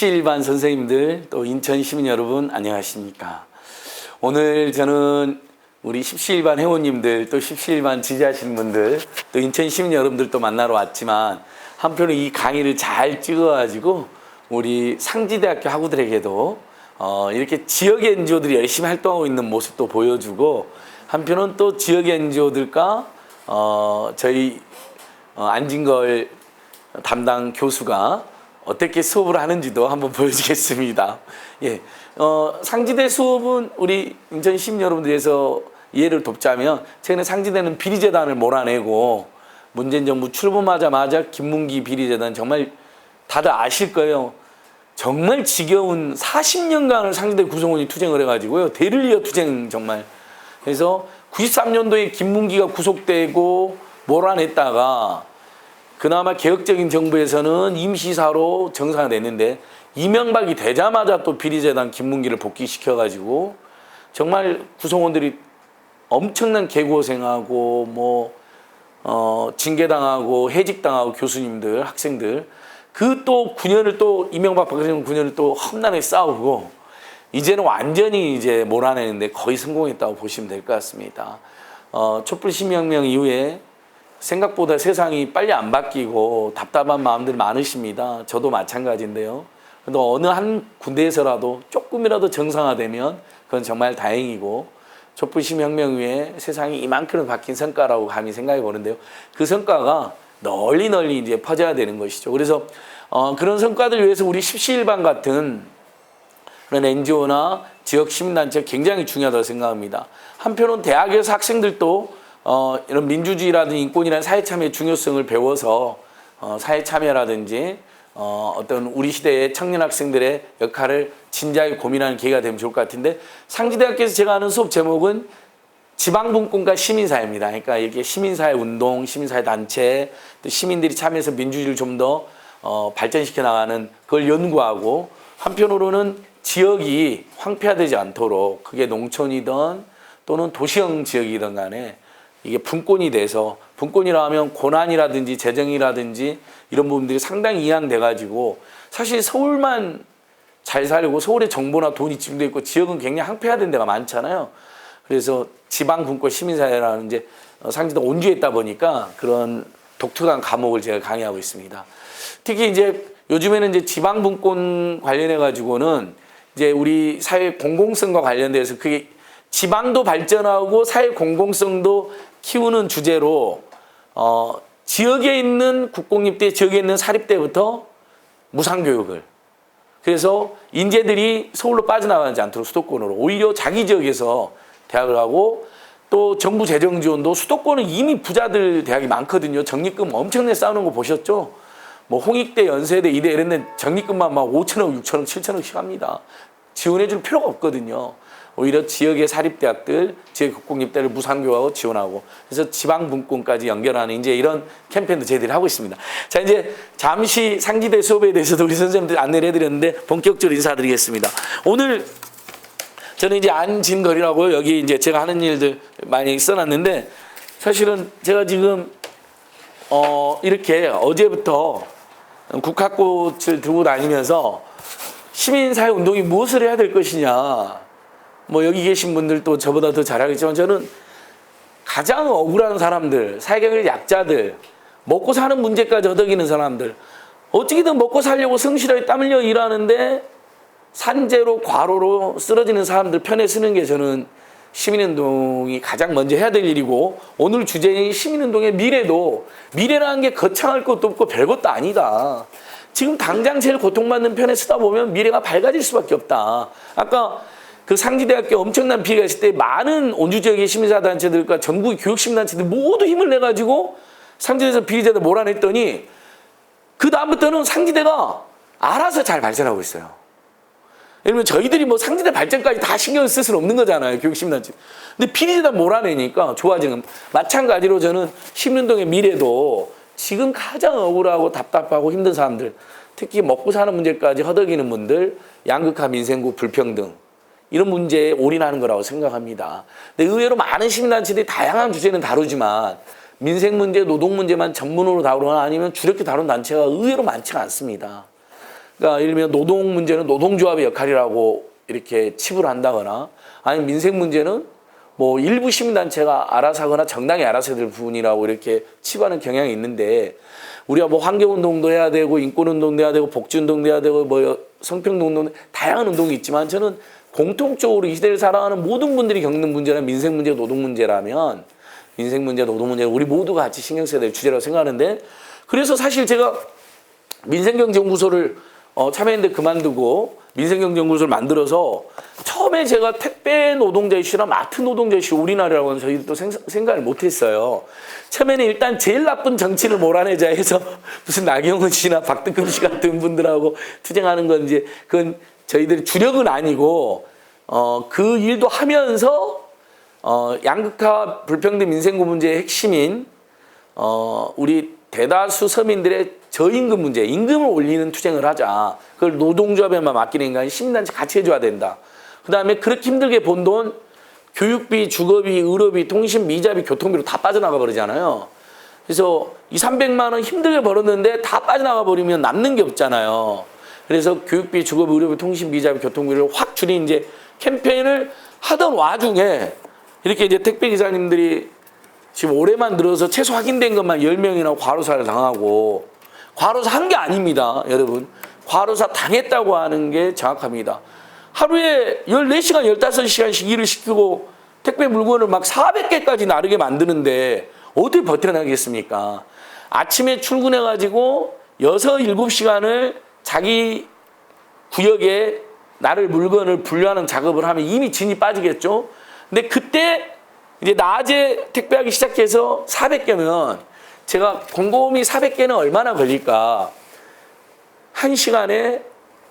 십시일반 선생님들, 또 인천 시민 여러분 안녕하십니까. 오늘 저는 우리 십시일반 회원님들, 또 십시일반 지지하시는 분들, 또 인천 시민 여러분들도 만나러 왔지만 한편으로 이 강의를 잘 찍어가지고 우리 상지대학교 학우들에게도 이렇게 지역 NGO들이 열심히 활동하고 있는 모습도 보여주고, 한편은 또 지역 NGO들과 저희 안진걸 담당 교수가 어떻게 수업을 하는지도 한번 보여주겠습니다. 예, 상지대 수업은 우리 인천 시민 여러분들에서 이해를 돕자면, 최근에 상지대는 비리재단을 몰아내고, 문재인 정부 출범하자마자 김문기 비리재단, 정말 다들 아실 거예요. 정말 지겨운 40년간을 상지대 구성원이 투쟁을 해가지고요. 대를 이어 투쟁 정말. 그래서 93년도에 김문기가 구속되고 몰아냈다가 그나마 개혁적인 정부에서는 임시사로 정상화됐는데, 이명박이 되자마자 또 비리재단 김문기를 복귀시켜가지고 정말 구성원들이 엄청난 개고생하고 징계당하고 해직당하고 교수님들, 학생들, 그 또 9년을 또 이명박 박근혜 9년을 또 험난하게 싸우고 이제는 완전히 이제 몰아내는데 거의 성공했다고 보시면 될 것 같습니다. 촛불 시민혁명 이후에 생각보다 세상이 빨리 안 바뀌고 답답한 마음들 많으십니다. 저도 마찬가지인데요. 그런데 어느 한 군데에서라도 조금이라도 정상화되면 그건 정말 다행이고, 촛불 시민혁명 이후에 세상이 이만큼 바뀐 성과라고 감히 생각해 보는데요. 그 성과가 널리 이제 퍼져야 되는 것이죠. 그래서 그런 성과들 위해서 우리 십시일반 같은 그런 NGO나 지역 시민단체가 굉장히 중요하다고 생각합니다. 한편으로는 대학에서 학생들도 이런 민주주의라든지 인권이라는 사회참여의 중요성을 배워서 사회참여라든지 어떤 우리 시대의 청년 학생들의 역할을 진지하게 고민하는 기회가 되면 좋을 것 같은데, 상지대학교에서 제가 하는 수업 제목은 지방분권과 시민사회입니다. 그러니까 이렇게 시민사회 운동, 시민사회 단체, 또 시민들이 참여해서 민주주의를 좀 더 발전시켜 나가는 그걸 연구하고, 한편으로는 지역이 황폐화되지 않도록, 그게 농촌이든 또는 도시형 지역이든 간에 이게 분권이 돼서, 분권이라 하면 고난이라든지 재정이라든지 이런 부분들이 상당히 이양돼 가지고, 사실 서울만 잘 살고 서울에 정보나 돈이 집중돼 있고 지역은 굉장히 황폐화된 데가 많잖아요. 그래서 지방분권 시민사회라는 이제 상지도 온주에 있다 보니까 그런 독특한 과목을 제가 강의하고 있습니다. 특히 이제 요즘에는 이제 지방분권 관련해 가지고는 이제 우리 사회 공공성과 관련돼서 그게 지방도 발전하고 사회 공공성도 키우는 주제로 지역에 있는 국공립대, 지역에 있는 사립대부터 무상교육을, 그래서 인재들이 서울로 빠져나가지 않도록 수도권으로, 오히려 자기 지역에서 대학을 하고, 또 정부 재정 지원도 수도권은 이미 부자들 대학이 많거든요. 적립금 엄청나게 쌓는 거 보셨죠? 뭐 홍익대, 연세대, 이대 이런 데 적립금만 막 5천억, 6천억, 7천억씩 합니다. 지원해 줄 필요가 없거든요. 오히려 지역의 사립대학들, 지역 국공립대를 무상교육하고 지원하고, 그래서 지방분권까지 연결하는 이제 이런 캠페인도 저희들이 하고 있습니다. 자, 이제 잠시 상지대 수업에 대해서도 우리 선생님들 안내를 해드렸는데 본격적으로 인사드리겠습니다. 오늘 저는 이제 안진걸이라고요. 여기 이제 제가 하는 일들 많이 써놨는데, 사실은 제가 지금 이렇게 어제부터 국화꽃을 들고 다니면서 시민사회 운동이 무엇을 해야 될 것이냐, 뭐 여기 계신 분들도 저보다 더 잘 알겠지만, 저는 가장 억울한 사람들, 사회경제 약자들, 먹고 사는 문제까지 허덕이는 사람들, 어떻게든 먹고 살려고 성실하게 땀 흘려 일하는데 산재로 과로로 쓰러지는 사람들 편에 서는 게 저는 시민운동이 가장 먼저 해야 될 일이고, 오늘 주제인 시민운동의 미래도, 미래라는 게 거창할 것도 없고 별것도 아니다. 지금 당장 제일 고통받는 편에 서다 보면 미래가 밝아질 수밖에 없다. 아까 그 상지대학교 엄청난 피해가 있을 때 많은 온주 지역의 시민사단체들과 전국의 교육시민단체들 모두 힘을 내가지고 상지대에서 비리재단 몰아냈더니, 그 다음부터는 상지대가 알아서 잘 발전하고 있어요. 예를 들면 저희들이 뭐 상지대 발전까지 다 신경을 쓸 수는 없는 거잖아요, 교육시민단체. 근데 비리재단 몰아내니까 좋아지는. 마찬가지로 저는 시민운동의 미래도 지금 가장 억울하고 답답하고 힘든 사람들, 특히 먹고 사는 문제까지 허덕이는 분들, 양극화, 민생구, 불평등, 이런 문제에 올인하는 거라고 생각합니다. 근데 의외로 많은 시민단체들이 다양한 주제는 다루지만 민생 문제, 노동 문제만 전문으로 다루거나 아니면 주력히 다룬 단체가 의외로 많지가 않습니다. 그러니까 예를 들면 노동 문제는 노동조합의 역할이라고 이렇게 치부를 한다거나, 아니면 민생 문제는 뭐 일부 시민단체가 알아서 하거나 정당이 알아서 해야 될 부분이라고 이렇게 치부하는 경향이 있는데, 우리가 뭐 환경운동도 해야 되고 인권운동도 해야 되고 복지운동도 해야 되고 뭐 성평등운동, 다양한 운동이 있지만, 저는 공통적으로 이 시대를 살아가는 모든 분들이 겪는 문제는 민생 문제, 노동 문제라면, 민생 문제, 노동 문제 우리 모두가 같이 신경 써야 될 주제라고 생각하는데, 그래서 사실 제가 민생경제연구소를 참여했는데 그만두고 민생경제연구소를 만들어서, 처음에 제가 택배 노동자 이슈나 마트 노동자 이슈 우리나라라고는 저희도 생각을 못했어요. 처음에는 일단 제일 나쁜 정치를 몰아내자 해서 무슨 나경원 씨나 박덕흠 씨 같은 분들하고 투쟁하는 건 이제 그건 저희들이 주력은 아니고, 그 일도 하면서 양극화 불평등 민생구 문제의 핵심인 우리 대다수 서민들의 저임금 문제, 임금을 올리는 투쟁을 하자. 그걸 노동조합에만 맡기는 게 아니라 시민단체 같이 해줘야 된다. 그 다음에 그렇게 힘들게 번 돈, 교육비, 주거비, 의료비, 통신비, 이자비, 교통비로 다 빠져나가 버리잖아요. 그래서 300만 원 힘들게 벌었는데 다 빠져나가 버리면 남는 게 없잖아요. 그래서 교육비, 주거비, 의료비, 통신비, 이자비, 교통비를 확 줄인 이제 캠페인을 하던 와중에, 이렇게 이제 택배기사님들이 지금 올해만 들어서 최소 확인된 것만 10명이나 과로사를 당하고, 과로사 한 게 아닙니다, 여러분. 과로사 당했다고 하는 게 정확합니다. 하루에 14시간, 15시간씩 일을 시키고 택배 물건을 막 400개까지 나르게 만드는데 어떻게 버텨나겠습니까? 아침에 출근해가지고 6, 7시간을 자기 구역에 나를 물건을 분류하는 작업을 하면 이미 진이 빠지겠죠? 근데 그때 이제 낮에 택배하기 시작해서 400개면 제가 곰곰이 400개는 얼마나 걸릴까? 1시간에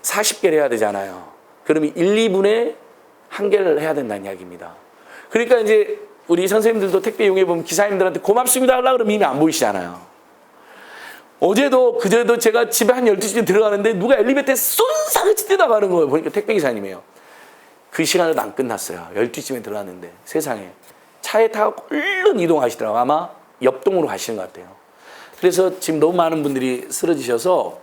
40개를 해야 되잖아요. 그러면 1, 2분에 1개를 해야 된다는 이야기입니다. 그러니까 이제 우리 선생님들도 택배 이용해보면 기사님들한테 고맙습니다 하려고 그러면 이미 안 보이시잖아요. 어제도 그제도 제가 집에 한 12시쯤 들어가는데 누가 엘리베이터에 쏜사같이 뛰어가는 거예요. 보니까 택배기사님이에요. 그 시간에도 안 끝났어요. 12시쯤에 들어갔는데 세상에. 차에 타고 얼른 이동하시더라고요. 아마 옆동으로 가시는 것 같아요. 그래서 지금 너무 많은 분들이 쓰러지셔서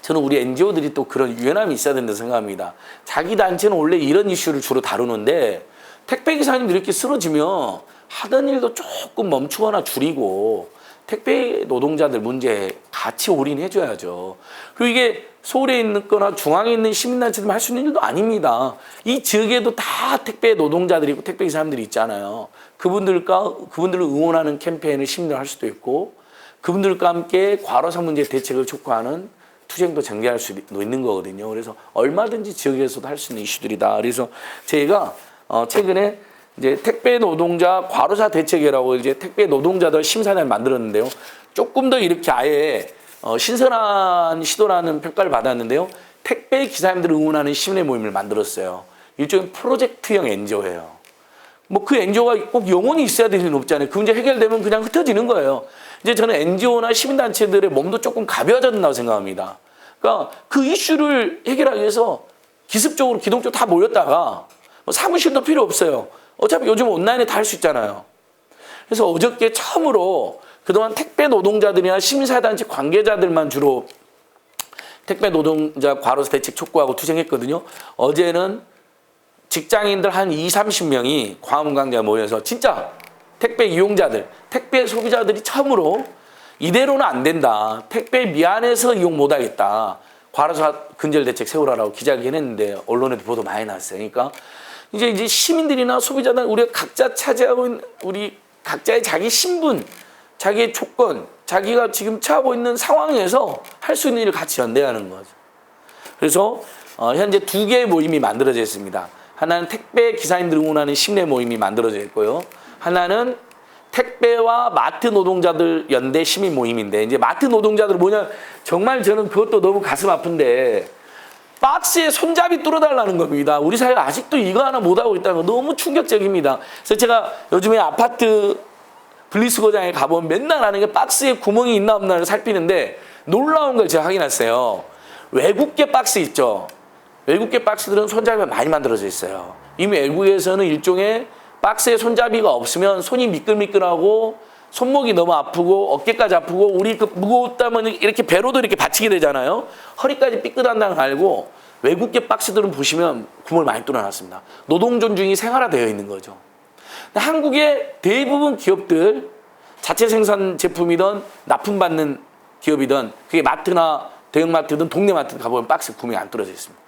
저는 우리 NGO들이 또 그런 유연함이 있어야 된다고 생각합니다. 자기 단체는 원래 이런 이슈를 주로 다루는데 택배기사님들이 이렇게 쓰러지면 하던 일도 조금 멈추거나 줄이고 택배 노동자들 문제에 같이 올인해줘야죠. 그리고 이게 서울에 있거나 중앙에 있는 시민단체들만 할 수 있는 일도 아닙니다. 이 지역에도 다 택배 노동자들이 있고 택배기사님들이 있잖아요. 그분들을 응원하는 캠페인을 시민들 할 수도 있고, 그분들과 함께 과로사 문제 대책을 촉구하는 투쟁도 전개할 수도 있는 거거든요. 그래서 얼마든지 지역에서도 할 수 있는 이슈들이다. 그래서 제가 최근에 이제 택배 노동자 과로사 대책이라고 이제 택배 노동자들 심사단을 만들었는데요. 조금 더 이렇게 아예 신선한 시도라는 평가를 받았는데요. 택배 기사님들을 응원하는 시민의 모임을 만들었어요. 일종의 프로젝트형 NGO예요. 뭐 그 NGO가 꼭 영혼이 있어야 될 일은 없잖아요. 그 문제 해결되면 그냥 흩어지는 거예요. 이제 저는 NGO나 시민단체들의 몸도 조금 가벼워졌다고 생각합니다. 그러니까 그 이슈를 해결하기 위해서 기습적으로 기동적으로 다 모였다가 뭐 사무실도 필요 없어요. 어차피 요즘 온라인에 다 할 수 있잖아요. 그래서 어저께 처음으로 그동안 택배 노동자들이나 시민사회단체 관계자들만 주로 택배 노동자 과로사 대책 촉구하고 투쟁했거든요. 어제는 직장인들 한 20-30명이 광화문광장에 모여서 진짜 택배 이용자들, 택배 소비자들이 처음으로 이대로는 안 된다. 택배 미안해서 이용 못하겠다. 과로사 근절 대책 세우라라고 기자회견 했는데 언론에도 보도 많이 나왔어요. 그러니까 이제 시민들이나 소비자들 우리가 각자 차지하고 있는 우리 각자의 자기 신분, 자기의 조건, 자기가 지금 처하고 있는 상황에서 할 수 있는 일을 같이 연대하는 거죠. 그래서 현재 2개의 모임이 만들어져 있습니다. 하나는 택배 기사님들 응원하는 시민의 모임이 만들어져 있고요. 하나는 택배와 마트 노동자들 연대 시민 모임인데, 이제 마트 노동자들 뭐냐, 정말 저는 그것도 너무 가슴 아픈데 박스에 손잡이 뚫어달라는 겁니다. 우리 사회가 아직도 이거 하나 못하고 있다는 거 너무 충격적입니다. 그래서 제가 요즘에 아파트 분리수거장에 가보면 맨날 하는 게 박스에 구멍이 있나 없나를 살피는데 놀라운 걸 제가 확인했어요. 외국계 박스 있죠. 외국계 박스들은 손잡이가 많이 만들어져 있어요. 이미 외국에서는 일종의 박스에 손잡이가 없으면 손이 미끌미끌하고 손목이 너무 아프고 어깨까지 아프고 우리 그 무겁다면 이렇게 배로도 이렇게 받치게 되잖아요. 허리까지 삐끗한다는 걸 알고 외국계 박스들은 보시면 구멍을 많이 뚫어놨습니다. 노동 존중이 생활화되어 있는 거죠. 한국의 대부분 기업들 자체 생산 제품이든 납품받는 기업이든 그게 마트나 대형마트든 동네 마트 가보면 박스 구멍이 안 뚫어져 있습니다.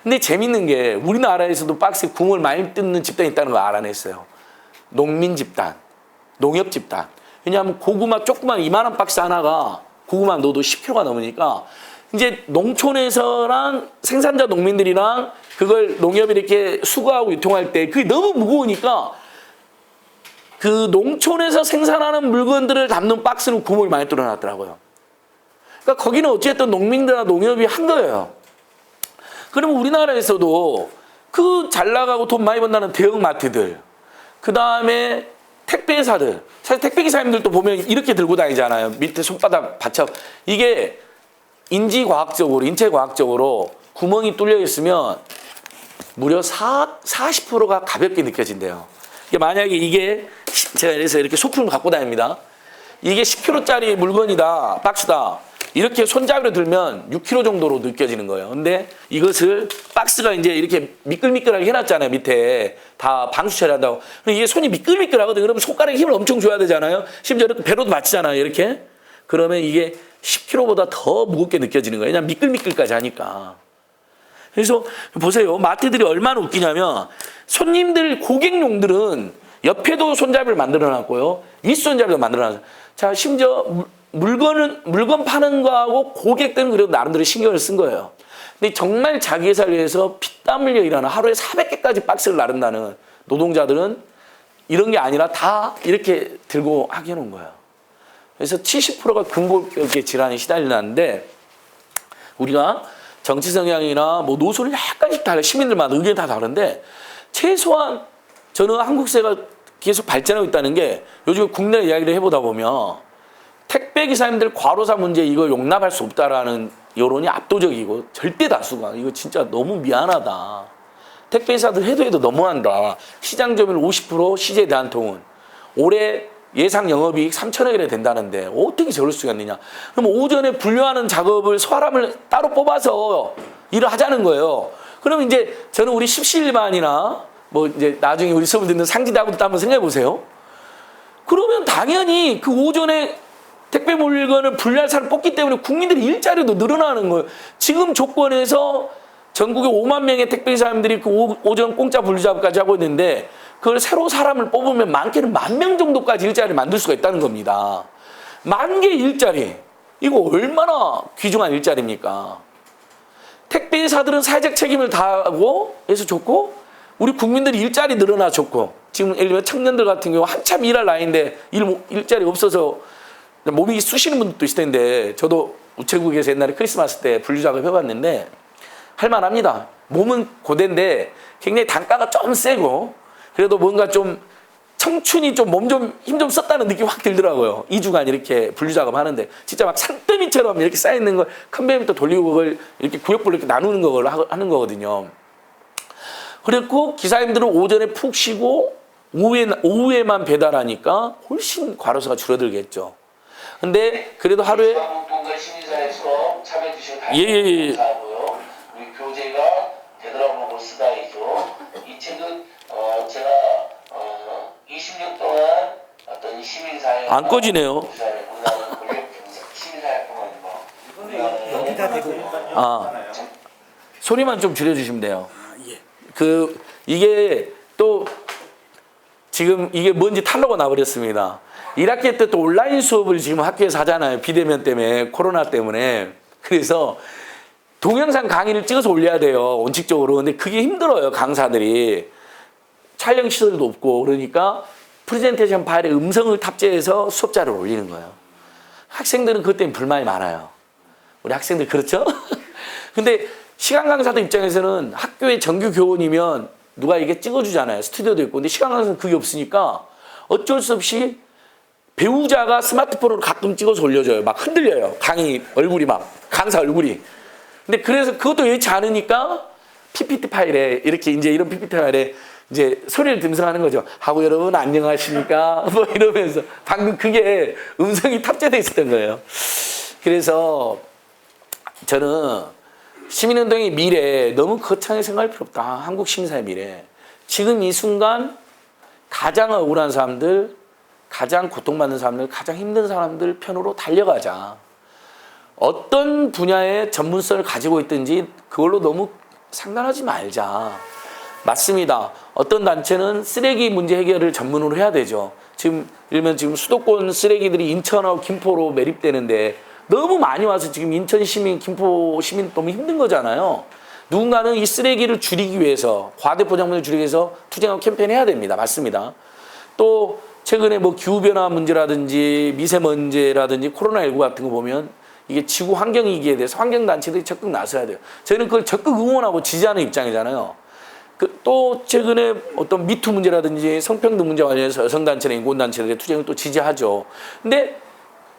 근데 재밌는 게 우리나라에서도 박스에 구멍을 많이 뚫는 집단이 있다는 걸 알아냈어요. 농민 집단, 농협 집단. 왜냐하면 고구마 조그만 이만한 박스 하나가 고구마 넣어도 10kg가 넘으니까 이제 농촌에서랑 생산자 농민들이랑 그걸 농협이 이렇게 수거하고 유통할 때 그게 너무 무거우니까 그 농촌에서 생산하는 물건들을 담는 박스는 구멍을 많이 뚫어놨더라고요. 그러니까 거기는 어쨌든 농민들과 농협이 한 거예요. 그러면 우리나라에서도 그 잘 나가고 돈 많이 번다는 대형마트들, 그 다음에 택배사들, 사실 택배기사님들도 보면 이렇게 들고 다니잖아요. 밑에 손바닥 받쳐. 이게 인지과학적으로, 인체과학적으로 구멍이 뚫려 있으면 무려 40%가 가볍게 느껴진대요. 만약에 이게 제가 그래서 이렇게 소품을 갖고 다닙니다. 이게 10kg짜리 물건이다, 박스다. 이렇게 손잡이로 들면 6kg 정도로 느껴지는 거예요. 근데 이것을 박스가 이제 이렇게 미끌미끌하게 해놨잖아요. 밑에 다 방수 처리한다고. 이게 손이 미끌미끌하거든요. 그러면 손가락에 힘을 엄청 줘야 되잖아요. 심지어 이렇게 배로도 맞추잖아요. 이렇게. 그러면 이게 10kg보다 더 무겁게 느껴지는 거예요. 왜냐하면 미끌미끌까지 하니까. 그래서 보세요. 마트들이 얼마나 웃기냐면 손님들, 고객용들은 옆에도 손잡이를 만들어놨고요. 윗손잡이도 만들어놨어요. 자, 심지어 물건 파는 거하고 고객들은 그래도 나름대로 신경을 쓴 거예요. 근데 정말 자기 회사를 위해서 피땀 흘려 일하는 하루에 400개까지 박스를 나른다는 노동자들은 이런 게 아니라 다 이렇게 들고 하게 해놓은 거예요. 그래서 70%가 근골격계 질환에 시달리는데 우리가 정치 성향이나 뭐 노선을 약간씩 달라 시민들마다 의견이 다 다른데 최소한 저는 한국 사회가 계속 발전하고 있다는 게 요즘 국내 이야기를 해보다 보면 택배 기사님들 과로사 문제 이거 용납할 수 없다라는 여론이 압도적이고 절대 다수가 이거 진짜 너무 미안하다. 택배 기사들 해도 너무한다. 시장 점유율 50% CJ 대한통운 올해 예상 영업이익 3천억이나 된다는데 어떻게 저럴 수가 있느냐. 그럼 오전에 분류하는 작업을 사람을 따로 뽑아서 일을 하자는 거예요. 그럼 이제 저는 우리 십시일반이나 뭐 이제 나중에 우리 수업을 듣는 상지대학원도 한번 생각해 보세요. 그러면 당연히 그 오전에 택배 물건을 분류할 사람 뽑기 때문에 국민들의 일자리도 늘어나는 거예요. 지금 조건에서 전국에 5만 명의 택배기사님들이 그 오전 공짜 분류 작업까지 하고 있는데 그걸 새로 사람을 뽑으면 많게는 10,000명 정도까지 일자리를 만들 수가 있다는 겁니다. 10,000개 일자리. 이거 얼마나 귀중한 일자리입니까? 택배사들은 사회적 책임을 다하고 해서 좋고 우리 국민들이 일자리 늘어나 좋고 지금 예를 들면 청년들 같은 경우 한참 일할 나이인데 일자리 없어서 몸이 쑤시는 분들도 있을 텐데 저도 우체국에서 옛날에 크리스마스 때 분류 작업 해봤는데 할만합니다. 몸은 고된데 굉장히 단가가 좀 세고 그래도 뭔가 좀 청춘이 좀 몸 좀 힘 좀 썼다는 느낌이 확 들더라고요. 2주간 이렇게 분류 작업 하는데 진짜 막 산더미처럼 이렇게 쌓여있는 걸 컨베이어부터 돌리고 그걸 이렇게 구역별로 이렇게 나누는 걸 하는 거거든요. 그랬고 기사님들은 오전에 푹 쉬고 오후에만 배달하니까 훨씬 과로사가 줄어들겠죠. 근데 그래도 하루에 시민사회 수업 참여해 주신 예. 감사하고요. 우리 교재가 되돌아보고 쓰다이죠. 이 책은 제가 20년 동안 어떤 시민사회 안 꺼지네요. 시민사회 여기다 대고 소리만 좀 줄여주시면 돼요. 이게 또 지금 이게 뭔지 탈로가 나버렸습니다. 1학기 때 또 온라인 수업을 지금 학교에서 하잖아요. 비대면 때문에, 코로나 때문에. 그래서 동영상 강의를 찍어서 올려야 돼요. 원칙적으로. 근데 그게 힘들어요. 강사들이. 촬영 시설도 없고. 그러니까 프레젠테이션 파일에 음성을 탑재해서 수업 자료를 올리는 거예요. 학생들은 그것 때문에 불만이 많아요. 우리 학생들 그렇죠? 근데 시간 강사들 입장에서는 학교의 정규 교원이면 누가 이게 찍어주잖아요. 스튜디오도 있고. 근데 시간 강사는 그게 없으니까 어쩔 수 없이 배우자가 스마트폰으로 가끔 찍어서 올려줘요. 막 흔들려요. 강의 얼굴이 막 강사 얼굴이. 근데 그래서 그것도 예치 않으니까 PPT 파일에 이렇게 이제 이런 PPT 파일에 이제 소리를 듬성하는 거죠. 하고 여러분 안녕하십니까? 뭐 이러면서 방금 그게 음성이 탑재되어 있었던 거예요. 그래서 저는 시민운동의 미래 너무 거창하게 생각할 필요 없다. 한국 시민사회 미래. 지금 이 순간 가장 억울한 사람들, 가장 고통받는 사람들, 가장 힘든 사람들 편으로 달려가자. 어떤 분야의 전문성을 가지고 있든지 그걸로 너무 상관하지 말자. 맞습니다. 어떤 단체는 쓰레기 문제 해결을 전문으로 해야 되죠. 지금 지금 수도권 쓰레기들이 인천하고 김포로 매립되는데 너무 많이 와서 지금 인천 시민, 김포 시민 너무 힘든 거잖아요. 누군가는 이 쓰레기를 줄이기 위해서, 과대 포장물을 줄이기 위해서 투쟁하고 캠페인 해야 됩니다. 맞습니다. 또 최근에 뭐 기후변화 문제라든지 미세먼지라든지 코로나19 같은 거 보면 이게 지구 환경위기에 대해서 환경단체들이 적극 나서야 돼요. 저희는 그걸 적극 응원하고 지지하는 입장이잖아요. 또 최근에 어떤 미투 문제라든지 성평등 문제 관련해서 여성단체나 인권단체들의 투쟁을 또 지지하죠. 근데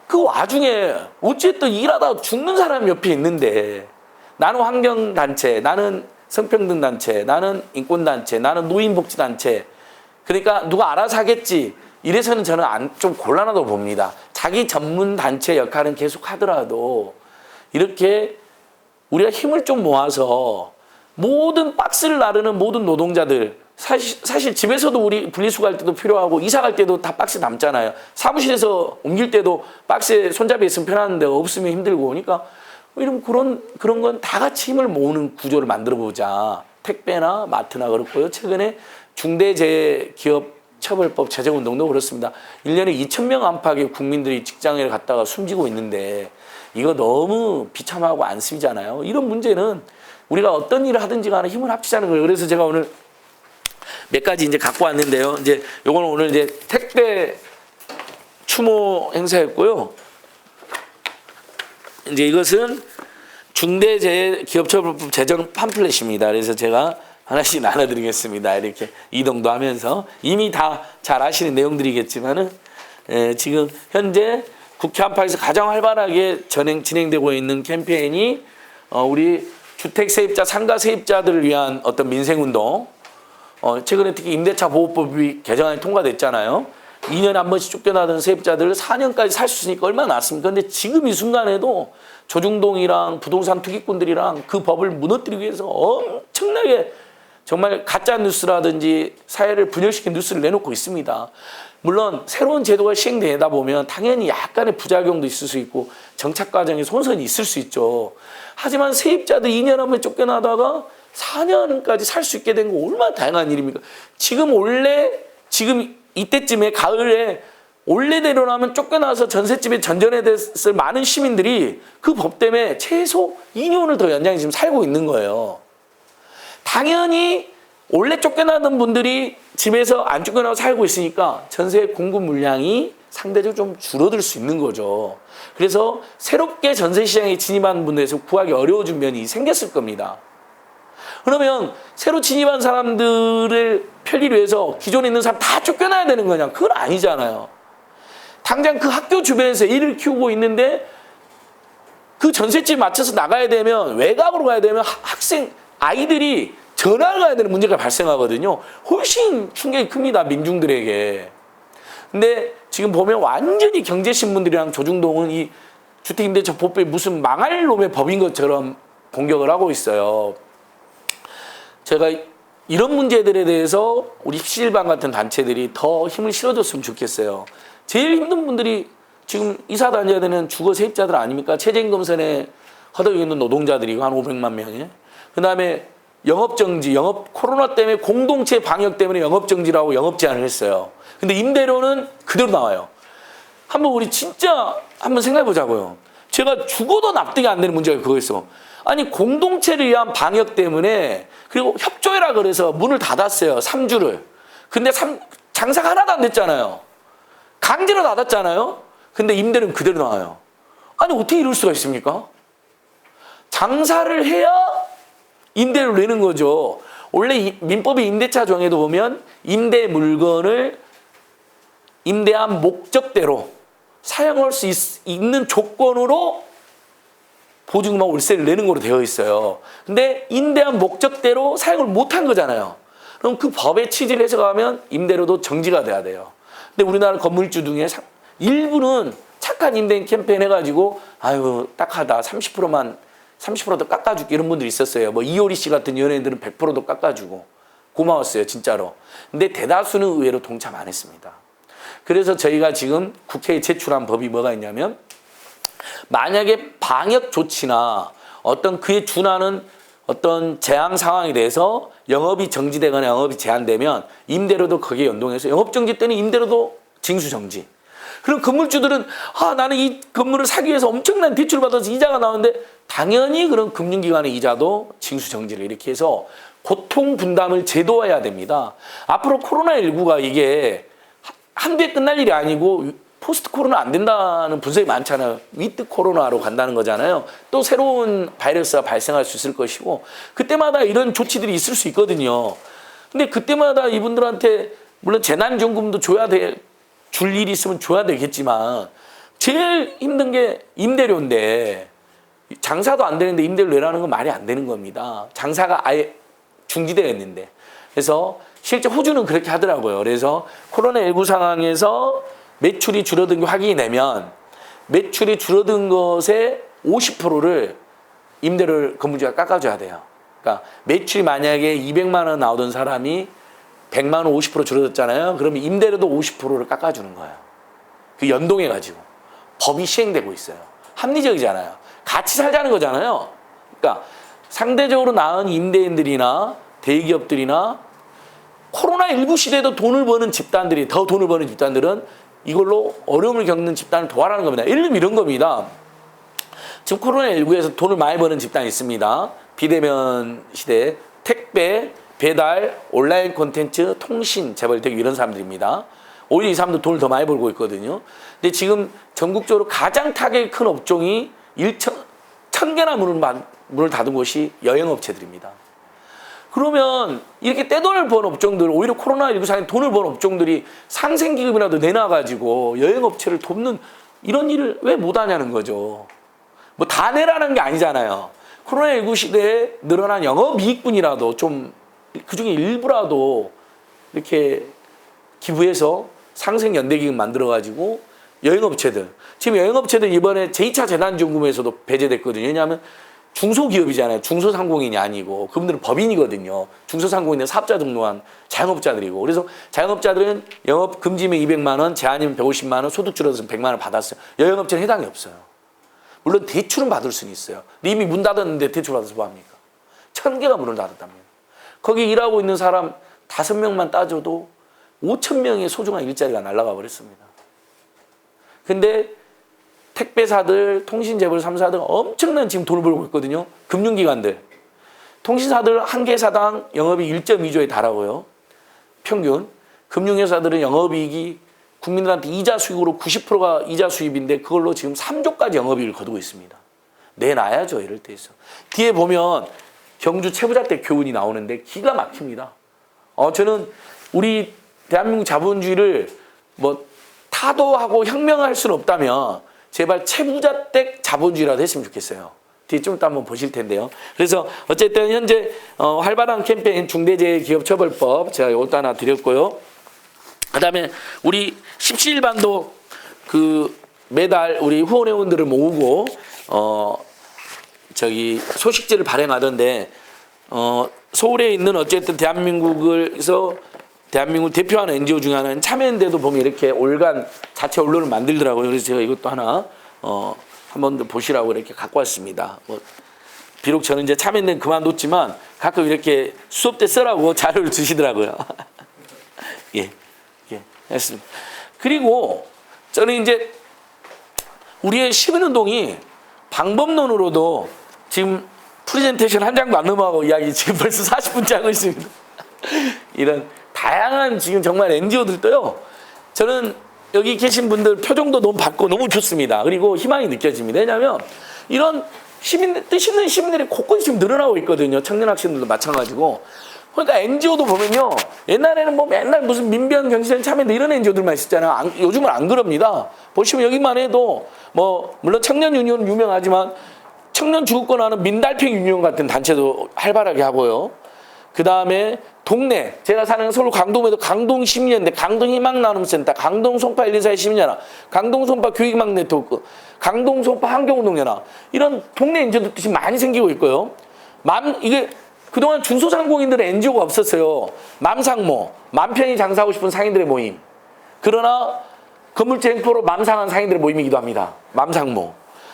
그 와중에 어쨌든 일하다 죽는 사람이 옆에 있는데 나는 환경단체, 나는 성평등단체, 나는 인권단체, 나는 노인복지단체. 그러니까 누가 알아서 하겠지. 이래서는 저는 좀 곤란하다고 봅니다. 자기 전문 단체 역할은 계속 하더라도 이렇게 우리가 힘을 좀 모아서 모든 박스를 나르는 모든 노동자들, 사실 집에서도 우리 분리수거할 때도 필요하고 이사 갈 때도 다 박스 남잖아요. 사무실에서 옮길 때도 박스에 손잡이 있으면 편한데 없으면 힘들고 그러니까 이런 그런 건 다 같이 힘을 모으는 구조를 만들어 보자. 택배나 마트나 그렇고요. 최근에 중대재해기업처벌법 제정운동도 그렇습니다. 1년에 2,000명 안팎의 국민들이 직장에 갔다가 숨지고 있는데 이거 너무 비참하고 안쓰이잖아요. 이런 문제는 우리가 어떤 일을 하든지 간에 힘을 합치자는 거예요. 그래서 제가 오늘 몇 가지 이제 갖고 왔는데요. 이제 요거는 오늘 이제 택배 추모 행사였고요. 이제 이것은 중대재해기업처벌법 제정 팜플렛입니다. 그래서 제가 하나씩 나눠드리겠습니다. 이렇게 이동도 하면서 이미 다 잘 아시는 내용들이겠지만은 지금 현재 국회 안팎에서 가장 활발하게 진행되고 있는 캠페인이 우리 주택 세입자, 상가 세입자들을 위한 어떤 민생운동. 최근에 특히 임대차 보호법이 개정안이 통과됐잖아요. 2년에 한 번씩 쫓겨나던 세입자들을 4년까지 살 수 있으니까 얼마나 낫습니까? 근데 지금 이 순간에도 조중동이랑 부동산 투기꾼들이랑 그 법을 무너뜨리기 위해서 엄청나게 정말 가짜 뉴스라든지 사회를 분열시킨 뉴스를 내놓고 있습니다. 물론 새로운 제도가 시행되다 보면 당연히 약간의 부작용도 있을 수 있고 정착 과정에 혼선이 있을 수 있죠. 하지만 세입자들 2년 한 번 쫓겨나다가 4년까지 살 수 있게 된 거 얼마나 다양한 일입니까? 지금 이때쯤에 가을에 원래대로라면 쫓겨나서 전셋집에 전전에 됐을 많은 시민들이 그 법 때문에 최소 2년을 더 연장해 지금 살고 있는 거예요. 당연히 원래 쫓겨나던 분들이 집에서 안 쫓겨나고 살고 있으니까 전세 공급 물량이 상대적으로 좀 줄어들 수 있는 거죠. 그래서 새롭게 전세 시장에 진입하는 분들에서 구하기 어려워진 면이 생겼을 겁니다. 그러면 새로 진입한 사람들을 편리를 위해서 기존에 있는 사람 다 쫓겨나야 되는 거냐? 그건 아니잖아요. 당장 그 학교 주변에서 애를 키우고 있는데 그 전셋집 맞춰서 나가야 되면 외곽으로 가야 되면 아이들이 전화를 가야 되는 문제가 발생하거든요. 훨씬 충격이 큽니다. 민중들에게. 근데 지금 보면 완전히 경제신문들이랑 조중동은 이 주택임대차 보호법이 무슨 망할 놈의 법인 것처럼 공격을 하고 있어요. 제가 이런 문제들에 대해서 우리 십시일반 같은 단체들이 더 힘을 실어줬으면 좋겠어요. 제일 힘든 분들이 지금 이사 다녀야 되는 주거 세입자들 아닙니까? 최저임금선에 허덕이고 있는 노동자들이고 한 500만 명이. 그다음에 영업정지, 코로나 때문에 공동체 방역 때문에 영업정지라고 영업 제한을 했어요. 근데 임대료는 그대로 나와요. 우리 진짜 한번 생각해 보자고요. 제가 죽어도 납득이 안 되는 문제가 그거였어. 아니 공동체를 위한 방역 때문에 그리고 협조해라 그래서 문을 닫았어요. 3주를. 근데 장사가 하나도 안 됐잖아요. 강제로 닫았잖아요. 근데 임대료는 그대로 나와요. 아니 어떻게 이럴 수가 있습니까? 장사를 해야 임대료를 내는 거죠. 원래 민법의 임대차 조항에도 보면 임대 물건을 임대한 목적대로 사용할 수 있는 조건으로 보증금과 월세를 내는 걸로 되어 있어요. 근데 임대한 목적대로 사용을 못한 거잖아요. 그럼 그 법의 취지를 해석하면 임대료도 정지가 돼야 돼요. 근데 우리나라 건물주 중에 일부는 착한 임대인 캠페인 해가지고 아유 딱하다 30%도 깎아줄게 이런 분들이 있었어요. 뭐 이효리 씨 같은 연예인들은 100%도 깎아주고 고마웠어요 진짜로. 근데 대다수는 의외로 동참 안 했습니다. 그래서 저희가 지금 국회에 제출한 법이 뭐가 있냐면 만약에 방역 조치나 어떤 그에 준하는 어떤 재앙 상황에 대해서 영업이 정지되거나 영업이 제한되면 임대료도 거기에 연동해서 영업 정지 때는 임대료도 징수 정지. 그럼 건물주들은 나는 이 건물을 사기 위해서 엄청난 대출을 받아서 이자가 나오는데 당연히 그런 금융기관의 이자도 징수 정지를 이렇게 해서 고통 분담을 제도화해야 됩니다. 앞으로 코로나19가 이게 한두해 끝날 일이 아니고 포스트 코로나 안 된다는 분석이 많잖아요. 위드 코로나로 간다는 거잖아요. 또 새로운 바이러스가 발생할 수 있을 것이고 그때마다 이런 조치들이 있을 수 있거든요. 근데 그때마다 이분들한테 물론 재난지원금도 줄 일이 있으면 줘야 되겠지만 제일 힘든 게 임대료인데 장사도 안 되는데 임대료 내라는 건 말이 안 되는 겁니다. 장사가 아예 중지되어 있는데. 그래서 실제 호주는 그렇게 하더라고요. 그래서 코로나19 상황에서 매출이 줄어든 게 확인이 되면 매출이 줄어든 것의 50%를 임대료를 건물주가 깎아줘야 돼요. 그러니까 매출이 만약에 200만 원 나오던 사람이 100만 원 50% 줄어들었잖아요. 그러면 임대료도 50%를 깎아주는 거예요. 그 연동해가지고. 법이 시행되고 있어요. 합리적이잖아요. 같이 살자는 거잖아요. 그러니까 상대적으로 나은 임대인들이나 대기업들이나 코로나19 시대에도 돈을 버는 집단들이 더 돈을 버는 집단들은 이걸로 어려움을 겪는 집단을 도와라는 겁니다. 예를 들면 이런 겁니다. 지금 코로나19에서 돈을 많이 버는 집단이 있습니다. 비대면 시대에 택배, 배달, 온라인 콘텐츠, 통신, 재벌, 대기업 이런 사람들입니다. 오히려 이 사람들 돈을 더 많이 벌고 있거든요. 근데 지금 전국적으로 가장 타격이 큰 업종이 1,000개나 문을 닫은 곳이 여행업체들입니다. 그러면 이렇게 떼돈을 번 업종들, 오히려 코로나19 상황에 돈을 번 업종들이 상생기금이라도 내놔가지고 여행업체를 돕는 이런 일을 왜 못하냐는 거죠. 뭐 다 내라는 게 아니잖아요. 코로나19 시대에 늘어난 영업이익분이라도 좀 그중에 일부라도 이렇게 기부해서 상생연대기금 만들어가지고 여행업체들. 지금 여행업체들 이번에 제2차 재난지원금에서도 배제됐거든요. 왜냐하면 중소기업이잖아요. 중소상공인이 아니고 그분들은 법인이거든요. 중소상공인은 사업자 등록한 자영업자들이고 그래서 자영업자들은 영업 금지면 200만 원, 제한이면 150만 원, 소득 줄어들어서 100만 원 받았어요. 여행업체는 해당이 없어요. 물론 대출은 받을 수는 있어요. 근데 이미 문 닫았는데 대출 받아서 뭐합니까? 1,000개가 문을 닫았답니다. 거기 일하고 있는 사람 5명만 따져도 5,000명의 소중한 일자리가 날아가 버렸습니다. 근데 택배사들, 통신재벌 3사들 엄청난 지금 돈을 벌고 있거든요. 금융기관들. 통신사들 한 개사당 영업이익 1.2조에 달하고요. 평균. 금융회사들은 영업이익이 국민들한테 이자 수익으로 90%가 이자 수입인데 그걸로 지금 3조까지 영업이익을 거두고 있습니다. 내놔야죠. 이럴 때에서. 뒤에 보면 경주 최부잣대 교훈이 나오는데 기가 막힙니다. 저는 우리 대한민국 자본주의를 뭐 타도하고 혁명할 수는 없다면 제발 최부잣댁 자본주의라도 했으면 좋겠어요. 뒤에 좀 이따 한번 보실 텐데요. 그래서 어쨌든 현재 활발한 캠페인 중대재해기업처벌법 제가 이것도 하나 드렸고요. 그다음에 우리 17일반도 그 매달 우리 후원회원들을 모으고 소식지를 발행하던데 서울에 있는 어쨌든 대한민국에서 대한민국 대표하는 NGO 중에 하나는 참여연대도 보면 이렇게 올간 자체 언론을 만들더라고요. 그래서 제가 이것도 하나 한 번 더 보시라고 이렇게 갖고 왔습니다. 비록 저는 이제 참여연대는 그만뒀지만 가끔 이렇게 수업 때 쓰라고 자료를 주시더라고요. 예, 했습니다. 그리고 저는 이제 우리의 시민운동이 방법론으로도 지금 프레젠테이션 한 장도 안 넘어가고 이야기 지금 벌써 40분째 하고 있습니다. 이런 다양한 지금 정말 NGO들도요. 저는 여기 계신 분들 표정도 너무 밝고 너무 좋습니다. 그리고 희망이 느껴집니다. 왜냐하면 이런 뜻 있는 시민들이 곳곳이 지금 늘어나고 있거든요. 청년 학생들도 마찬가지고. 그러니까 NGO도 보면요. 옛날에는 뭐 맨날 무슨 민변 경제생 참여연대 이런 NGO들만 있었잖아요. 요즘은 안 그럽니다. 보시면 여기만 해도 뭐 물론 청년 유니온은 유명하지만 청년 주거권 하는 민달팽 유니온 같은 단체도 활발하게 하고요. 그 다음에 동네, 제가 사는 서울 강동에도 강동 시민연대, 강동 희망나눔센터, 강동 송파 114의 시민연합, 강동 송파 교육망 네트워크, 강동 송파 환경운동연합, 이런 동네 NGO도 지금 많이 생기고 있고요. 이게 그동안 중소상공인들의 NGO가 없었어요. 맘상모, 맘 편히 장사하고 싶은 상인들의 모임. 그러나 건물주 행포로 맘상한 상인들의 모임이기도 합니다. 맘상모.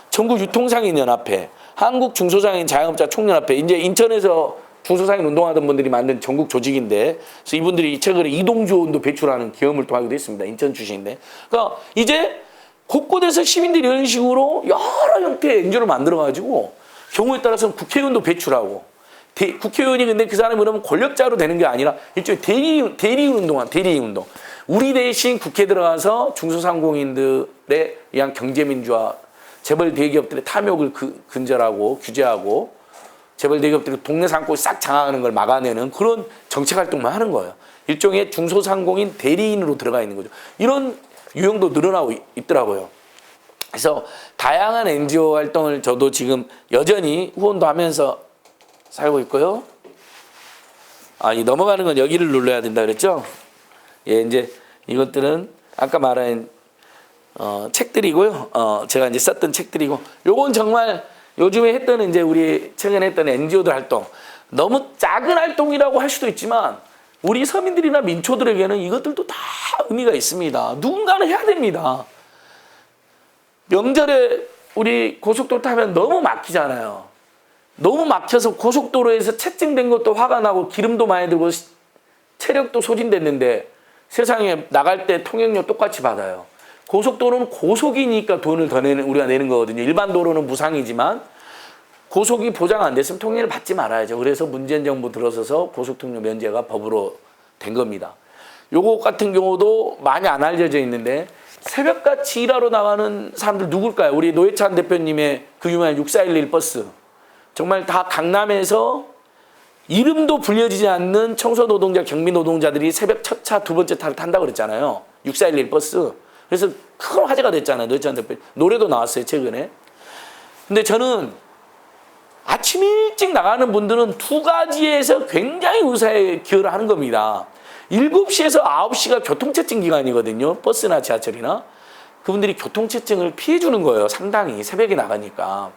전국유통상인연합회, 한국중소상인 자영업자 총연합회, 이제 인천에서 중소상인 운동하던 분들이 만든 전국 조직인데, 그래서 이분들이 최근에 이동주원도 배출하는 기업을 또 하기도 했습니다. 인천 출신인데. 그러니까 이제 곳곳에서 시민들이 이런 식으로 여러 형태의 NGO를 만들어가지고 경우에 따라서는 국회의원도 배출하고, 국회의원이 근데 그 사람이 그러면 권력자로 되는 게 아니라 일종의 대리인 운동. 우리 대신 국회에 들어가서 중소상공인들에 의한 경제민주화, 재벌 대기업들의 탐욕을 근절하고 규제하고 재벌 대기업들이 동네 산골 싹 장악하는 걸 막아내는 그런 정책 활동만 하는 거예요. 일종의 중소상공인 대리인으로 들어가 있는 거죠. 이런 유형도 늘어나고 있더라고요. 그래서 다양한 NGO 활동을 저도 지금 여전히 후원도 하면서 살고 있고요. 이 넘어가는 건 여기를 눌러야 된다 그랬죠? 예, 이제 이것들은 아까 말한 책들이고요. 제가 이제 썼던 책들이고, 요건 정말 요즘에 했던 이제 우리 최근에 했던 NGO들 활동, 너무 작은 활동이라고 할 수도 있지만 우리 서민들이나 민초들에게는 이것들도 다 의미가 있습니다. 누군가는 해야 됩니다. 명절에 우리 고속도로 타면 너무 막히잖아요. 너무 막혀서 고속도로에서 채증된 것도 화가 나고 기름도 많이 들고 체력도 소진됐는데 세상에 나갈 때 통행료 똑같이 받아요. 고속도로는 고속이니까 돈을 더 우리가 내는 거거든요. 일반 도로는 무상이지만 고속이 보장 안 됐으면 통행료를 받지 말아야죠. 그래서 문재인 정부 들어서서 고속통료 면제가 법으로 된 겁니다. 요거 같은 경우도 많이 안 알려져 있는데, 새벽같이 일하러 나가는 사람들 누굴까요? 우리 노회찬 대표님의 그 유명한 6411 버스. 정말 다 강남에서 이름도 불려지지 않는 청소노동자, 경비노동자들이 새벽 첫 차, 두 번째 차를 탄다고 그랬잖아요. 6411 버스. 그래서 큰 화제가 됐잖아요. 노회찬 대표님. 노래도 나왔어요, 최근에. 근데 저는 아침 일찍 나가는 분들은 두 가지에서 굉장히 의사에 기여를 하는 겁니다. 7시에서 9시가 교통체증 기간이거든요. 버스나 지하철이나. 그분들이 교통체증을 피해주는 거예요. 상당히 새벽에 나가니까.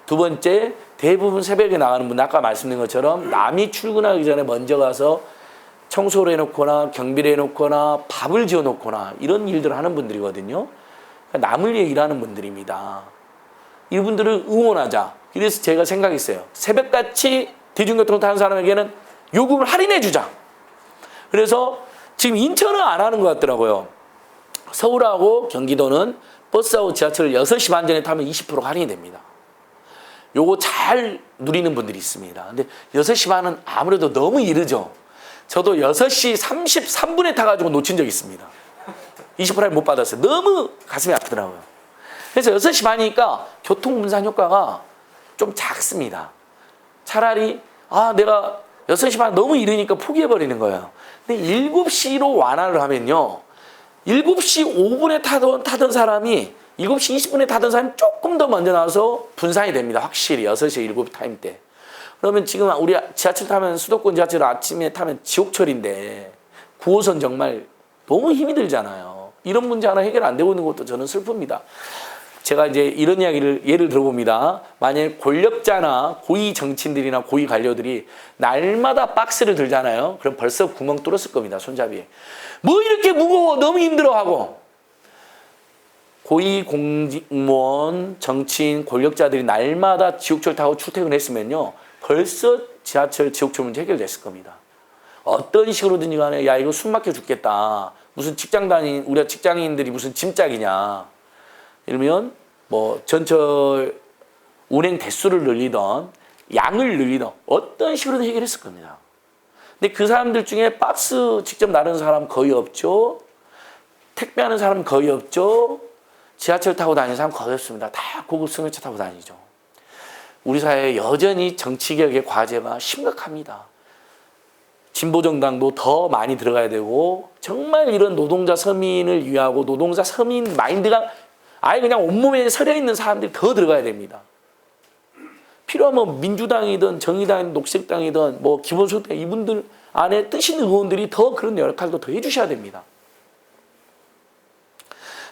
두 번째, 대부분 새벽에 나가는 분, 아까 말씀드린 것처럼 남이 출근하기 전에 먼저 가서 청소를 해놓거나 경비를 해놓거나 밥을 지어놓거나 이런 일들을 하는 분들이거든요. 남을 위해 일하는 분들입니다. 이분들을 응원하자. 그래서 제가 생각했어요. 새벽같이 대중교통을 타는 사람에게는 요금을 할인해 주자. 그래서 지금 인천은 안 하는 것 같더라고요. 서울하고 경기도는 버스하고 지하철을 6시 반 전에 타면 20% 할인이 됩니다. 요거 잘 누리는 분들이 있습니다. 근데 6시 반은 아무래도 너무 이르죠. 저도 6시 33분에 타가지고 놓친 적이 있습니다. 20% 할인 못 받았어요. 너무 가슴이 아프더라고요. 그래서 6시 반이니까 교통 분산 효과가 좀 작습니다. 차라리 내가 6시 반 너무 이르니까 포기해버리는 거예요. 근데 7시로 완화를 하면요. 7시 5분에 타던 사람이 7시 20분에 타던 사람이 조금 더 먼저 나와서 분산이 됩니다. 확실히 6시 7시 타임 때. 그러면 지금 우리 지하철 타면, 수도권 지하철 아침에 타면 지옥철인데 9호선 정말 너무 힘이 들잖아요. 이런 문제 하나 해결 안 되고 있는 것도 저는 슬픕니다. 제가 이제 이런 이야기를 예를 들어봅니다. 만약에 권력자나 고위 정치인들이나 고위 관료들이 날마다 박스를 들잖아요. 그럼 벌써 구멍 뚫었을 겁니다. 손잡이에. 뭐 이렇게 무거워, 너무 힘들어하고. 고위 공무원, 정치인, 권력자들이 날마다 지옥철 타고 출퇴근했으면요. 벌써 지하철 지옥철 문제 해결됐을 겁니다. 어떤 식으로든지 간에 야 이거 숨 막혀 죽겠다. 무슨 우리가 직장인들이 무슨 짐짝이냐. 이러면 뭐 전철 운행 대수를 늘리던 양을 늘리던 어떤 식으로든 해결했을 겁니다. 근데 그 사람들 중에 박스 직접 나르는 사람 거의 없죠. 택배하는 사람 거의 없죠. 지하철 타고 다니는 사람 거의 없습니다. 다 고급 승용차 타고 다니죠. 우리 사회에 여전히 정치개혁의 과제가 심각합니다. 진보정당도 더 많이 들어가야 되고 정말 이런 노동자 서민을 위하고 노동자 서민 마인드가 아예 그냥 온몸에 서려 있는 사람들이 더 들어가야 됩니다. 필요하면 민주당이든 정의당이든 녹색당이든 뭐 기본소득당 이분들 안에 뜻 있는 의원들이 더 그런 역할도 더 해주셔야 됩니다.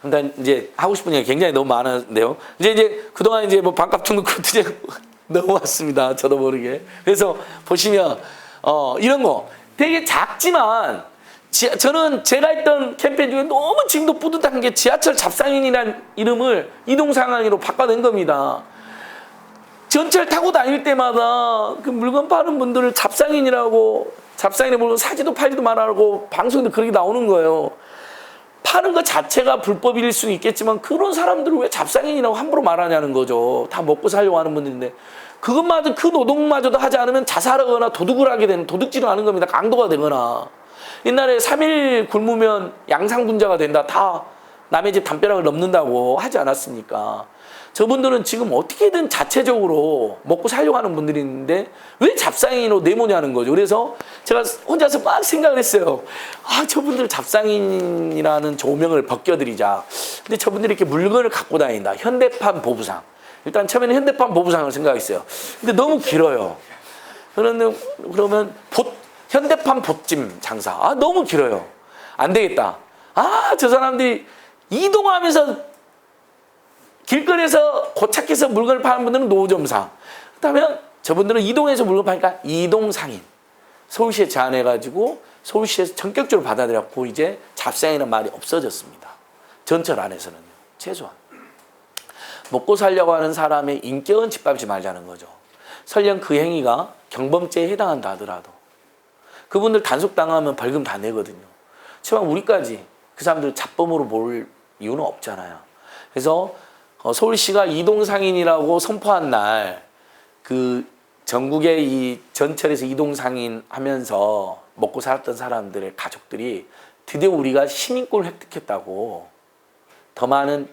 일단 이제 하고 싶은 얘기 굉장히 너무 많은데요. 이제 그동안 이제 뭐 반값 등록 이제 넘어왔습니다. 저도 모르게. 그래서 보시면 이런 거 되게 작지만 저는 제가 했던 캠페인 중에 너무 지금도 뿌듯한 게 지하철 잡상인이라는 이름을 이동상황으로 바꿔낸 겁니다. 전철 타고 다닐 때마다 그 물건 파는 분들을 잡상인이라고 잡상인의 물건 사지도 팔지도 말라고 방송에도 그렇게 나오는 거예요. 파는 것 자체가 불법일 수는 있겠지만 그런 사람들을 왜 잡상인이라고 함부로 말하냐는 거죠. 다 먹고 살려고 하는 분들인데 그것마저 그 노동마저도 하지 않으면 자살하거나 도둑을 하게 되는 도둑질을 하는 겁니다. 강도가 되거나 옛날에 3일 굶으면 양상분자가 된다. 다 남의 집 담벼락을 넘는다고 하지 않았습니까? 저분들은 지금 어떻게든 자체적으로 먹고 살려고 하는 분들이 있는데 왜 잡상인으로 내모냐는 거죠. 그래서 제가 혼자서 막 생각을 했어요. 저분들 잡상인이라는 조명을 벗겨드리자. 근데 저분들이 이렇게 물건을 갖고 다닌다. 현대판 보부상. 일단 처음에는 현대판 보부상을 생각했어요. 근데 너무 길어요. 그러면 현대판 보찜 장사. 너무 길어요. 안 되겠다. 저 사람들이 이동하면서 길거리에서 고착해서 물건을 파는 분들은 노점상. 그렇다면 저분들은 이동해서 물건 파니까 이동상인. 서울시에 제안해가지고 서울시에서 전격적으로 받아들였고 이제 잡상이라는 말이 없어졌습니다. 전철 안에서는요. 최소한. 먹고 살려고 하는 사람의 인격은 짓밟지 말자는 거죠. 설령 그 행위가 경범죄에 해당한다 하더라도. 그분들 단속당하면 벌금 다 내거든요. 하지만 우리까지 그 사람들 잡범으로 볼 이유는 없잖아요. 그래서 서울시가 이동상인이라고 선포한 날 그 전국의 이 전철에서 이동상인 하면서 먹고 살았던 사람들의 가족들이 드디어 우리가 시민권을 획득했다고 더 많은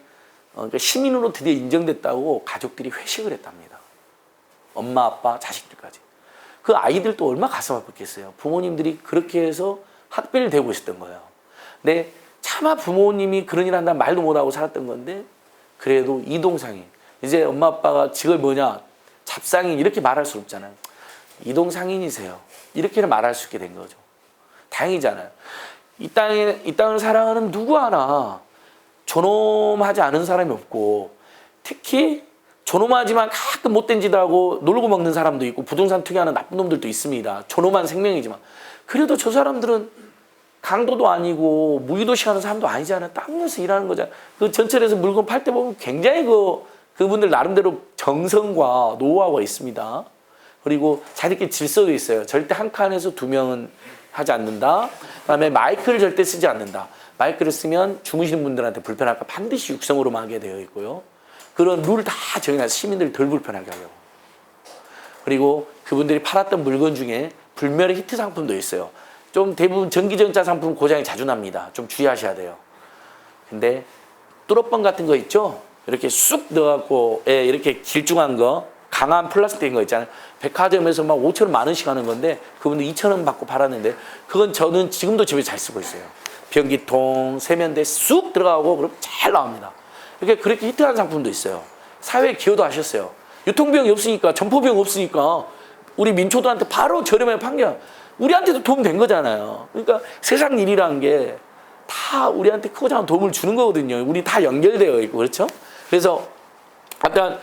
그러니까 시민으로 드디어 인정됐다고 가족들이 회식을 했답니다. 엄마, 아빠, 자식들까지. 그 아이들도 얼마나 가슴 아팠겠어요. 부모님들이 그렇게 해서 학비를 대고 있었던 거예요. 근데 차마 부모님이 그런 일 한다면 말도 못하고 살았던 건데 그래도 이동상인. 이제 엄마 아빠가 직업이 뭐냐? 잡상인 이렇게 말할 수 없잖아요. 이동상인이세요. 이렇게는 말할 수 있게 된 거죠. 다행이잖아요. 이 땅을 살아가는 누구 하나 존엄하지 않은 사람이 없고 특히 존엄하지만 가끔 못된 짓 하고 놀고 먹는 사람도 있고 부동산 투기하는 나쁜 놈들도 있습니다. 존엄한 생명이지만 그래도 저 사람들은 강도도 아니고 무기도시 하는 사람도 아니잖아요. 땀 흘려서 일하는 거잖아요. 그 전철에서 물건 팔 때 보면 굉장히 그분들 나름대로 정성과 노하우가 있습니다. 그리고 자기들끼리 질서도 있어요. 절대 한 칸에서 2명은 하지 않는다. 그다음에 마이크를 절대 쓰지 않는다. 마이크를 쓰면 주무시는 분들한테 불편할까 반드시 육성으로만 하게 되어 있고요. 그런 룰을 다 정해놔서 시민들이 덜 불편하게 하려고. 그리고 그분들이 팔았던 물건 중에 불멸의 히트 상품도 있어요. 좀 대부분 전기전자 상품 고장이 자주 납니다. 좀 주의하셔야 돼요. 근데 뚜러뻥 같은 거 있죠? 이렇게 쑥 넣어갖고 이렇게 길쭉한 거 강한 플라스틱인 거 있잖아요. 백화점에서 막 5,000원 만 원씩 하는 건데 그분들 2,000원 받고 팔았는데 그건 저는 지금도 집에 잘 쓰고 있어요. 변기통, 세면대 쑥 들어가고 그럼 잘 나옵니다. 그렇게 히트한 상품도 있어요. 사회에 기여도 하셨어요. 유통비용이 없으니까 점포비용 없으니까 우리 민초들한테 바로 저렴하게 판겨 우리한테도 도움 된 거잖아요. 그러니까 세상 일이라는 게 다 우리한테 크고 작은 도움을 주는 거거든요. 우리 다 연결되어 있고 그렇죠? 그래서 약간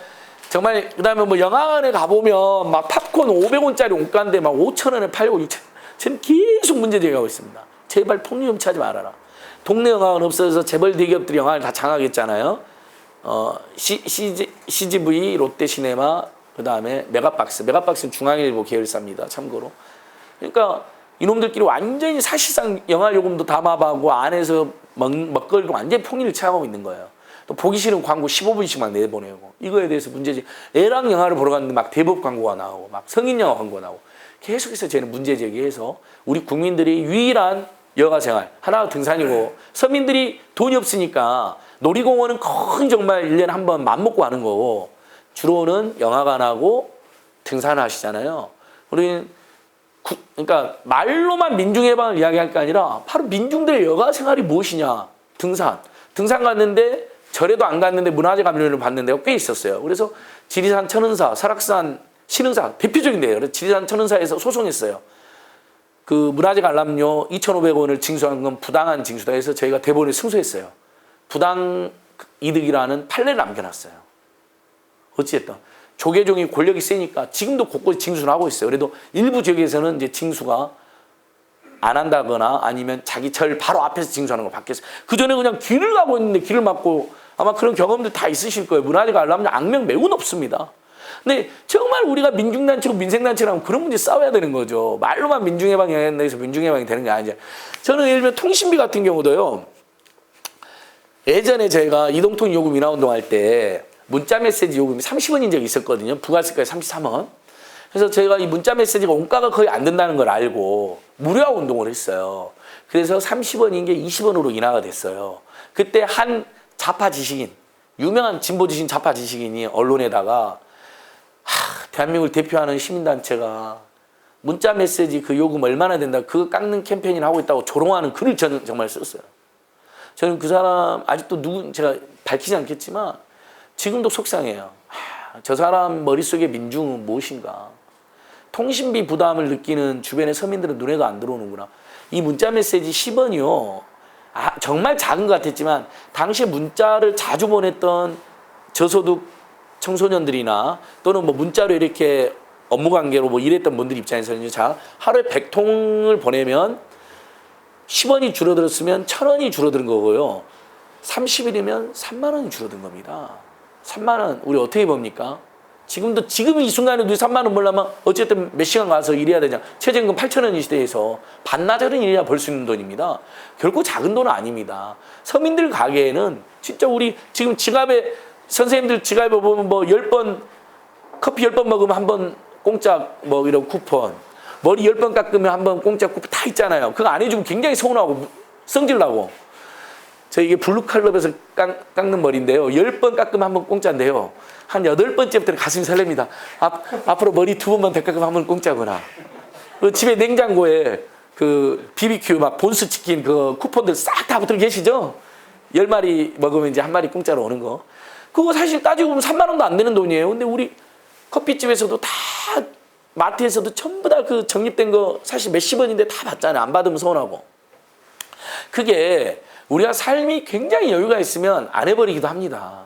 정말 그다음에 뭐 영화관에 가보면 막 팝콘 500원짜리 옷가인데 막 5,000원에 팔고 6,000원 저는 계속 문제 제기하고 있습니다. 제발 폭리음치하지 말아라. 동네 영화관 없어져서 재벌 대기업들이 영화를 다 장악했잖아요. CGV, 롯데시네마, 그 다음에 메가박스는 중앙일보 계열사입니다. 참고로. 그러니까 이놈들끼리 완전히 사실상 영화 요금도 담아가고 안에서 먹거리로 완전히 폭리를 취하고 있는 거예요. 또 보기 싫은 광고 15분씩 막 내보내고 이거에 대해서 문제지. 애랑 영화를 보러 갔는데 막 대법 광고가 나오고 막 성인 영화 광고가 나오고 계속해서 저희는 문제 제기해서 우리 국민들이 유일한 여가생활 하나가 등산이고 서민들이 돈이 없으니까 놀이공원은 거의 정말 1년에 한 번 맘먹고 하는 거고 주로는 영화관하고 등산하시잖아요. 우리는 그러니까 말로만 민중해방을 이야기할 게 아니라 바로 민중들의 여가생활이 무엇이냐. 등산 갔는데 절에도 안 갔는데 문화재 감면을 받는 데가 꽤 있었어요. 그래서 지리산 천은사, 설악산 신흥사 대표적인데요. 그래서 지리산 천은사에서 소송했어요. 그 문화재 관람료 2,500원을 징수한 건 부당한 징수다 해서 저희가 대법원에 승소했어요. 부당 이득이라는 판례를 남겨놨어요. 어찌됐든 조계종이 권력이 세니까 지금도 곳곳에 징수를 하고 있어요. 그래도 일부 지역에서는 이제 징수가 안 한다거나 아니면 자기 절 바로 앞에서 징수하는 걸 바뀌었어요. 그전에 그냥 길을 가고 있는데 길을 막고 아마 그런 경험들 다 있으실 거예요. 문화재 관람료 악명 매우 높습니다. 근데 정말 우리가 민중단체고 민생단체라면 그런 문제 싸워야 되는 거죠. 말로만 민중해방이 된다 해서 민중해방이 되는 게 아니죠. 저는 예를 들면 통신비 같은 경우도요. 예전에 제가 이동통 요금 인하운동 할 때 문자 메시지 요금이 30원인 적이 있었거든요. 부가세까지 33원. 그래서 제가 이 문자 메시지가 원가가 거의 안 된다는 걸 알고 무료화 운동을 했어요. 그래서 30원인 게 20원으로 인하가 됐어요. 그때 한 좌파 지식인, 유명한 진보 지식인 좌파 지식인이 언론에다가 대한민국을 대표하는 시민단체가 문자 메시지 그 요금 얼마나 된다 그거 깎는 캠페인을 하고 있다고 조롱하는 글을 저는 정말 썼어요. 저는 그 사람 아직도 제가 밝히지 않겠지만 지금도 속상해요. 저 사람 머릿속에 민중은 무엇인가. 통신비 부담을 느끼는 주변의 서민들은 눈에도 안 들어오는구나. 이 문자 메시지 10원이요. 정말 작은 것 같았지만 당시에 문자를 자주 보냈던 저소득 청소년들이나 또는 뭐 문자로 이렇게 업무 관계로 뭐 일했던 분들 입장에서는 자, 하루에 100통을 보내면 10원이 줄어들었으면 1,000원이 줄어든 거고요. 30일이면 3만 원이 줄어든 겁니다. 3만 원 우리 어떻게 봅니까? 지금 이 순간에도 3만 원 벌려면 어쨌든 몇 시간 가서 일해야 되냐. 최저임금 8,000원이 시대에서 반나절은 일해야 벌 수 있는 돈입니다. 결코 작은 돈은 아닙니다. 서민들 가게에는 진짜 우리 지금 지갑에 선생님들 지갑에 보면 뭐 10번 커피 10번 먹으면 한 번 공짜 뭐 이런 쿠폰, 머리 10번 깎으면 한 번 공짜 쿠폰 다 있잖아요. 그거 안 해주면 굉장히 서운하고 성질나고. 저 이게 블루칼럽에서 깎는 머리인데요. 10번 깎으면 한 번 공짜인데요. 한 8번째부터는 가슴이 설렙니다. 앞으로 머리 2번만 더 깎으면 한 번 공짜구나. 그 집에 냉장고에 그 BBQ 막 본스 치킨 그 쿠폰들 싹 다 붙어 계시죠? 10마리 먹으면 이제 한 마리 공짜로 오는 거. 그거 사실 따지고 보면 3만 원도 안 되는 돈이에요. 근데 우리 커피집에서도 다 마트에서도 전부 다 그 적립된 거 사실 몇십 원인데 다 받잖아요. 안 받으면 서운하고. 그게 우리가 삶이 굉장히 여유가 있으면 안 해버리기도 합니다.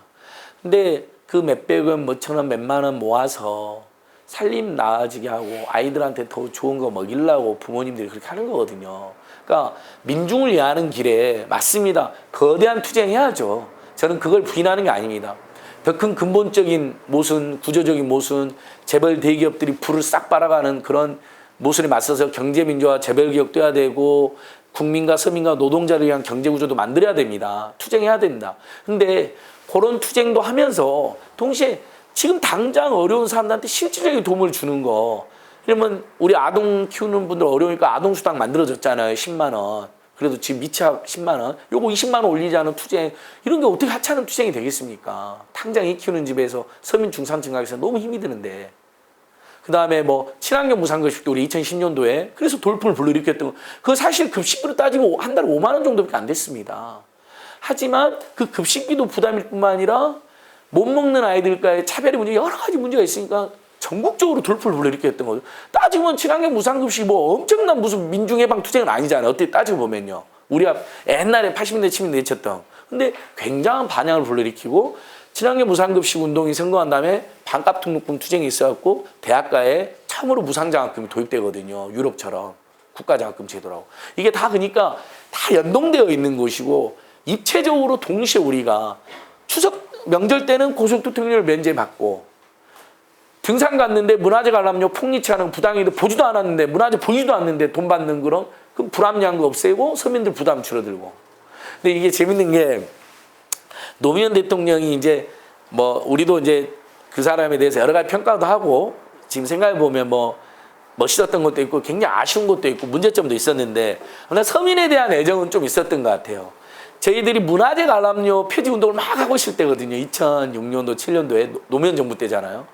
근데 그 몇백 원, 몇천 원, 몇만 원 모아서 살림 나아지게 하고 아이들한테 더 좋은 거 먹이려고 부모님들이 그렇게 하는 거거든요. 그러니까 민중을 위하는 길에 맞습니다. 거대한 투쟁해야죠. 저는 그걸 부인하는 게 아닙니다. 더 큰 근본적인 모순, 구조적인 모순, 재벌 대기업들이 불을 싹 빨아가는 그런 모순에 맞서서 경제민주화, 재벌기업도 해야 되고 국민과 서민과 노동자를 위한 경제구조도 만들어야 됩니다. 투쟁해야 된다. 근데 그런 투쟁도 하면서 동시에 지금 당장 어려운 사람들한테 실질적인 도움을 주는 거. 그러면 우리 아동 키우는 분들 어려우니까 아동수당 만들어졌잖아요. 10만 원. 그래도 지금 미착 10만 원. 요거 20만 원 올리지 않은 투쟁. 이런 게 어떻게 하찮은 투쟁이 되겠습니까? 당장 애 키우는 집에서 서민 중산층 가게에서 너무 힘이 드는데. 그 다음에 뭐 친환경 무상급식도 우리 2010년도에 그래서 돌풍을 불러일으켰던 거. 그거 사실 급식비로 따지면 한 달에 5만 원 정도밖에 안 됐습니다. 하지만 그 급식비도 부담일 뿐만 아니라 못 먹는 아이들과의 차별의 문제 여러 가지 문제가 있으니까 전국적으로 돌풍을 불러일으켰던 거죠. 따지면 친환경 무상급식 뭐 엄청난 무슨 민중해방 투쟁은 아니잖아요. 어떻게 따지고 보면요. 우리가 옛날에 80년대 70년대 외쳤던. 근데 굉장한 반향을 불러일으키고 친환경 무상급식 운동이 성공한 다음에 반값 등록금 투쟁이 있어갖고 대학가에 처음으로 무상장학금이 도입되거든요. 유럽처럼 국가장학금 제도라고. 이게 다 그러니까 다 연동되어 있는 것이고 입체적으로 동시에 우리가 추석 명절 때는 고속도로 통행료 면제받고 등산 갔는데 문화재 관람료 폭리치 하는 부당이득 보지도 않았는데 문화재 보지도 않는데 돈 받는 그런 그 불합리한 거 없애고 서민들 부담 줄어들고. 근데 이게 재밌는 게 노무현 대통령이 이제 뭐 우리도 이제 그 사람에 대해서 여러 가지 평가도 하고 지금 생각해 보면 뭐 멋있었던 것도 있고 굉장히 아쉬운 것도 있고 문제점도 있었는데 그러나 서민에 대한 애정은 좀 있었던 것 같아요. 저희들이 문화재 관람료 폐지 운동을 막 하고 있을 때거든요. 2006년도, 7년도에 노무현 정부 때잖아요.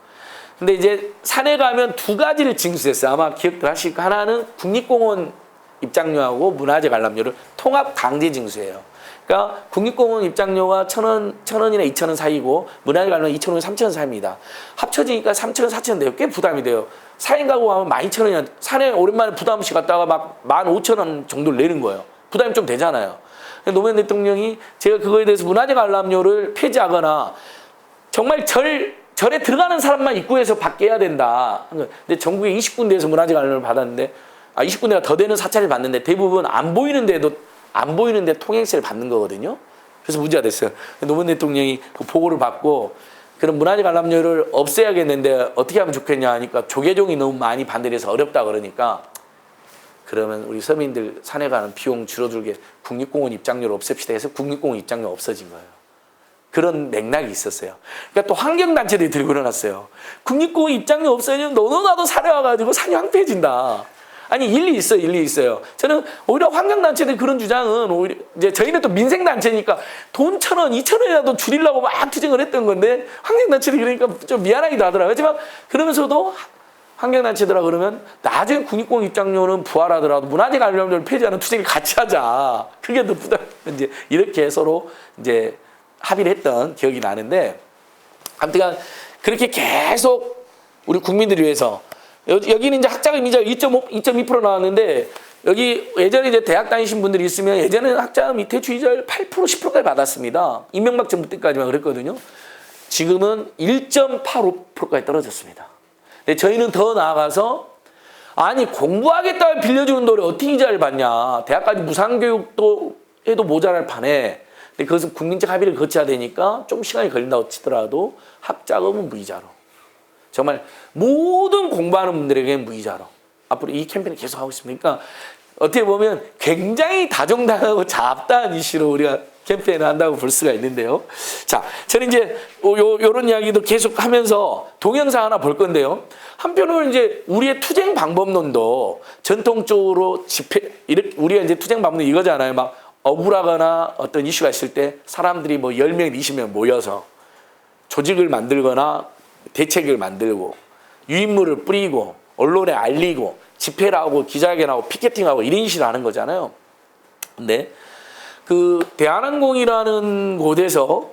근데 이제 산에 가면 두 가지를 징수했어요. 아마 기억들 하실 거 하나는 국립공원 입장료하고 문화재 관람료를 통합 강제 징수해요. 그러니까 국립공원 입장료가 1,000원이나 2,000원 사이고 문화재 관련 2,000원, 3,000원 사이입니다. 합쳐지니까 3,000원, 4,000원 돼요. 꽤 부담이 돼요. 4인 가구 하면 12,000원이나 산에 오랜만에 부담 없이 갔다가 막 15,000원 정도를 내는 거예요. 부담이 좀 되잖아요. 노무현 대통령이 제가 그거에 대해서 문화재 관람료를 폐지하거나 정말 절에 들어가는 사람만 입구에서 받게 해야 된다. 근데 전국에 20군데에서 문화재 관람료를 받았는데 20군데가 더 되는 사찰을 받는데 대부분 안 보이는데 통행세를 받는 거거든요. 그래서 문제가 됐어요. 노무현 대통령이 그 보고를 받고 그런 문화재 관람료를 없애야겠는데 어떻게 하면 좋겠냐 하니까 조계종이 너무 많이 반대를 해서 어렵다 그러니까 그러면 우리 서민들 산에 가는 비용 줄어들게 국립공원 입장료를 없앱시다 해서 국립공원 입장료 없어진 거예요. 그런 맥락이 있었어요. 그러니까 또 환경단체들이 들고 일어났어요. 국립공원 입장료 없애면 너도 나도 산에 와가지고 산이 황폐해진다. 아니 일리 있어요. 저는 오히려 환경단체들 그런 주장은 오히려 이제 저희는 또 민생단체니까 돈 1,000원, 2,000원이라도 줄이려고 막 투쟁을 했던 건데 환경단체들이 그러니까 좀 미안하기도 하더라고요. 하지만 그러면서도 환경단체들아 그러면 나중에 국립공원 입장료는 부활하더라도 문화재 관람료를 폐지하는 투쟁을 같이 하자. 그게 더 부담 이제 이렇게 서로 이제 합의를 했던 기억이 나는데 아무튼 그렇게 계속 우리 국민들을 위해서 여기는 이제 학자금 이자 2.2% 나왔는데 여기 예전에 이제 대학 다니신 분들이 있으면 예전에는 학자금 이태주 이자를 8% 10%까지 받았습니다. 이명박 정부 때까지만 그랬거든요. 지금은 1.85%까지 떨어졌습니다. 근데 저희는 더 나아가서 아니 공부하겠다고 빌려주는 돈을 어떻게 이자를 받냐. 대학까지 무상교육도 해도 모자랄 판에 근데 그것은 국민적 합의를 거쳐야 되니까 좀 시간이 걸린다고 치더라도 학자금은 무이자로. 정말 모든 공부하는 분들에게는 무이자로. 앞으로 이 캠페인을 계속 하고 있습니다. 그러니까 어떻게 보면 굉장히 다정다감하고 잡다한 이슈로 우리가 캠페인을 한다고 볼 수가 있는데요. 자, 저는 이제 요런 이야기도 계속 하면서 동영상 하나 볼 건데요. 한편으로는 이제 우리의 투쟁 방법론도 전통적으로 우리가 이제 투쟁 방법론 이거잖아요. 막 억울하거나 어떤 이슈가 있을 때 사람들이 뭐 10명, 20명 모여서 조직을 만들거나 대책을 만들고 유인물을 뿌리고 언론에 알리고 집회를 하고 기자회견하고 피켓팅하고 이런 식으로 하는 거잖아요. 근데 그 대한항공이라는 곳에서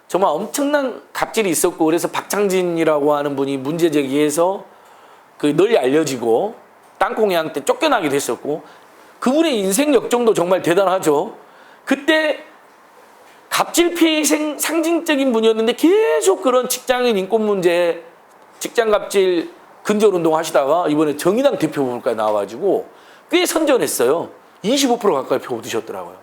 정말 엄청난 갑질이 있었고 그래서 박창진이라고 하는 분이 문제 제기해서 그 널리 알려지고 땅콩이한테 쫓겨나기도 했었고 그분의 인생 역정도 정말 대단하죠. 그때 갑질 피해 상징적인 분이었는데 계속 그런 직장인 인권 문제, 직장 갑질 근절 운동 하시다가 이번에 정의당 대표 후보까지 나와가지고 꽤 선전했어요. 25% 가까이 표 얻으셨더라고요.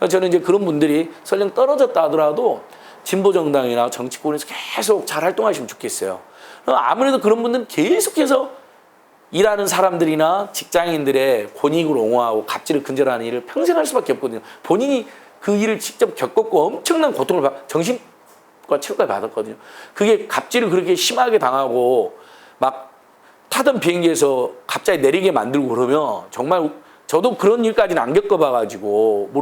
저는 이제 그런 분들이 설령 떨어졌다 하더라도 진보정당이나 정치권에서 계속 잘 활동하시면 좋겠어요. 아무래도 그런 분들은 계속해서 일하는 사람들이나 직장인들의 권익을 옹호하고 갑질을 근절하는 일을 평생 할 수밖에 없거든요. 본인이 그 일을 직접 겪었고 엄청난 고통을 정신과 체력까지 받았거든요. 그게 갑질을 그렇게 심하게 당하고 막 타던 비행기에서 갑자기 내리게 만들고 그러면 정말 저도 그런 일까지는 안 겪어봐가지고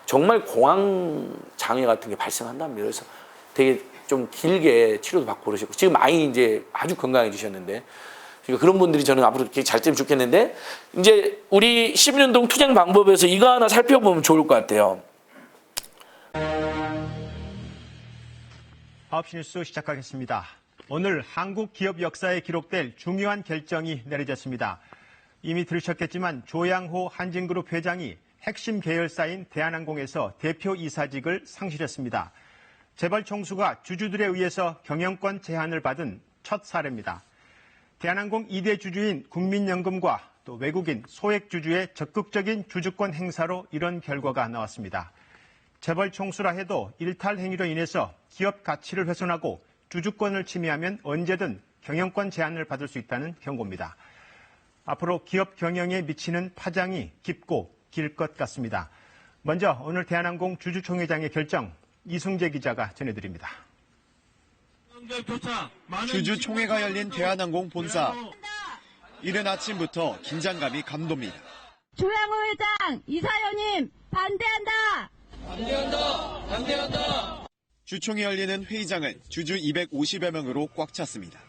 정말 공황 장애 같은 게 발생한답니다. 그래서 되게 좀 길게 치료도 받고 그러셨고 지금 많이 이제 아주 건강해지셨는데 그러니까 그런 분들이 저는 앞으로 이렇게 잘 되면 좋겠는데 이제 우리 시민운동 투쟁 방법에서 이거 하나 살펴보면 좋을 것 같아요. 9시 뉴스 시작하겠습니다. 오늘 한국 기업 역사에 기록될 중요한 결정이 내려졌습니다. 이미 들으셨겠지만 조양호 한진그룹 회장이 핵심 계열사인 대한항공에서 대표 이사직을 상실했습니다. 재벌 총수가 주주들에 의해서 경영권 제한을 받은 첫 사례입니다. 대한항공 2대 주주인 국민연금과 또 외국인 소액 주주의 적극적인 주주권 행사로 이런 결과가 나왔습니다. 재벌 총수라 해도 일탈 행위로 인해서 기업 가치를 훼손하고 주주권을 침해하면 언제든 경영권 제한을 받을 수 있다는 경고입니다. 앞으로 기업 경영에 미치는 파장이 깊고 길 것 같습니다. 먼저 오늘 대한항공 주주총회장의 결정 이승재 기자가 전해드립니다. 주주총회가 열린 대한항공 본사. 이른 아침부터 긴장감이 감돕니다. 조양호 회장, 이사연님 반대한다. 반대한다. 주총이 열리는 회의장은 주주 250여 명으로 꽉 찼습니다.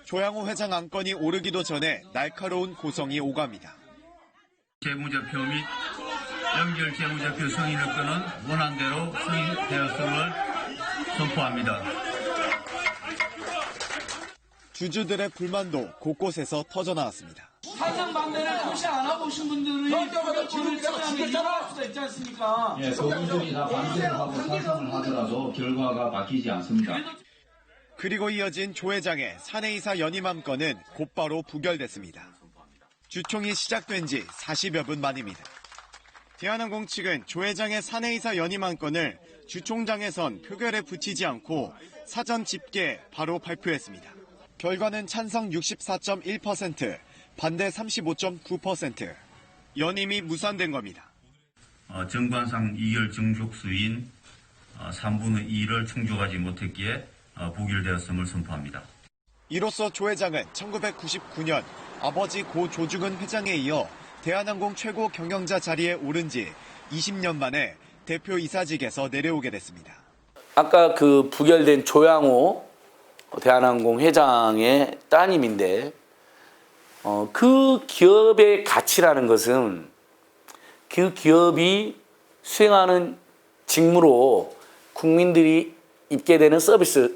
조양호 회장 안건이 오르기도 전에 날카로운 고성이 오갑니다. 재무제표 및 연결 재무제표 승인의권은 원안대로 승인되었음을 선포합니다. 주주들의 불만도 곳곳에서 터져나왔습니다. 찬성 반대를 표시 안 하고 오신 분들이 지금 처리하는 게 이상할 수가 있지 않습니까? 예, 그분들이 다 반대를 하고 찬성을 하더라도 결과가 바뀌지 않습니다. 그리고 이어진 조 회장의 사내이사 연임안 건은 곧바로 부결됐습니다. 주총이 시작된 지 40여 분 만입니다. 대한항공 측은 조 회장의 사내이사 연임안 건을 주총장에선 표결에 붙이지 않고 사전 집계 바로 발표했습니다. 결과는 찬성 64.1%, 반대 35.9%, 연임이 무산된 겁니다. 정관상 이결 정족수인 3분의 2를 충족하지 못했기에 부결되었음을 선포합니다. 이로써 조 회장은 1999년 아버지 고 조중은 회장에 이어 대한항공 최고 경영자 자리에 오른 지 20년 만에 대표이사직에서 내려오게 됐습니다. 아까 그 부결된 조양호 대한항공 회장의 따님인데 그 기업의 가치라는 것은 그 기업이 수행하는 직무로 국민들이 입게 되는 서비스,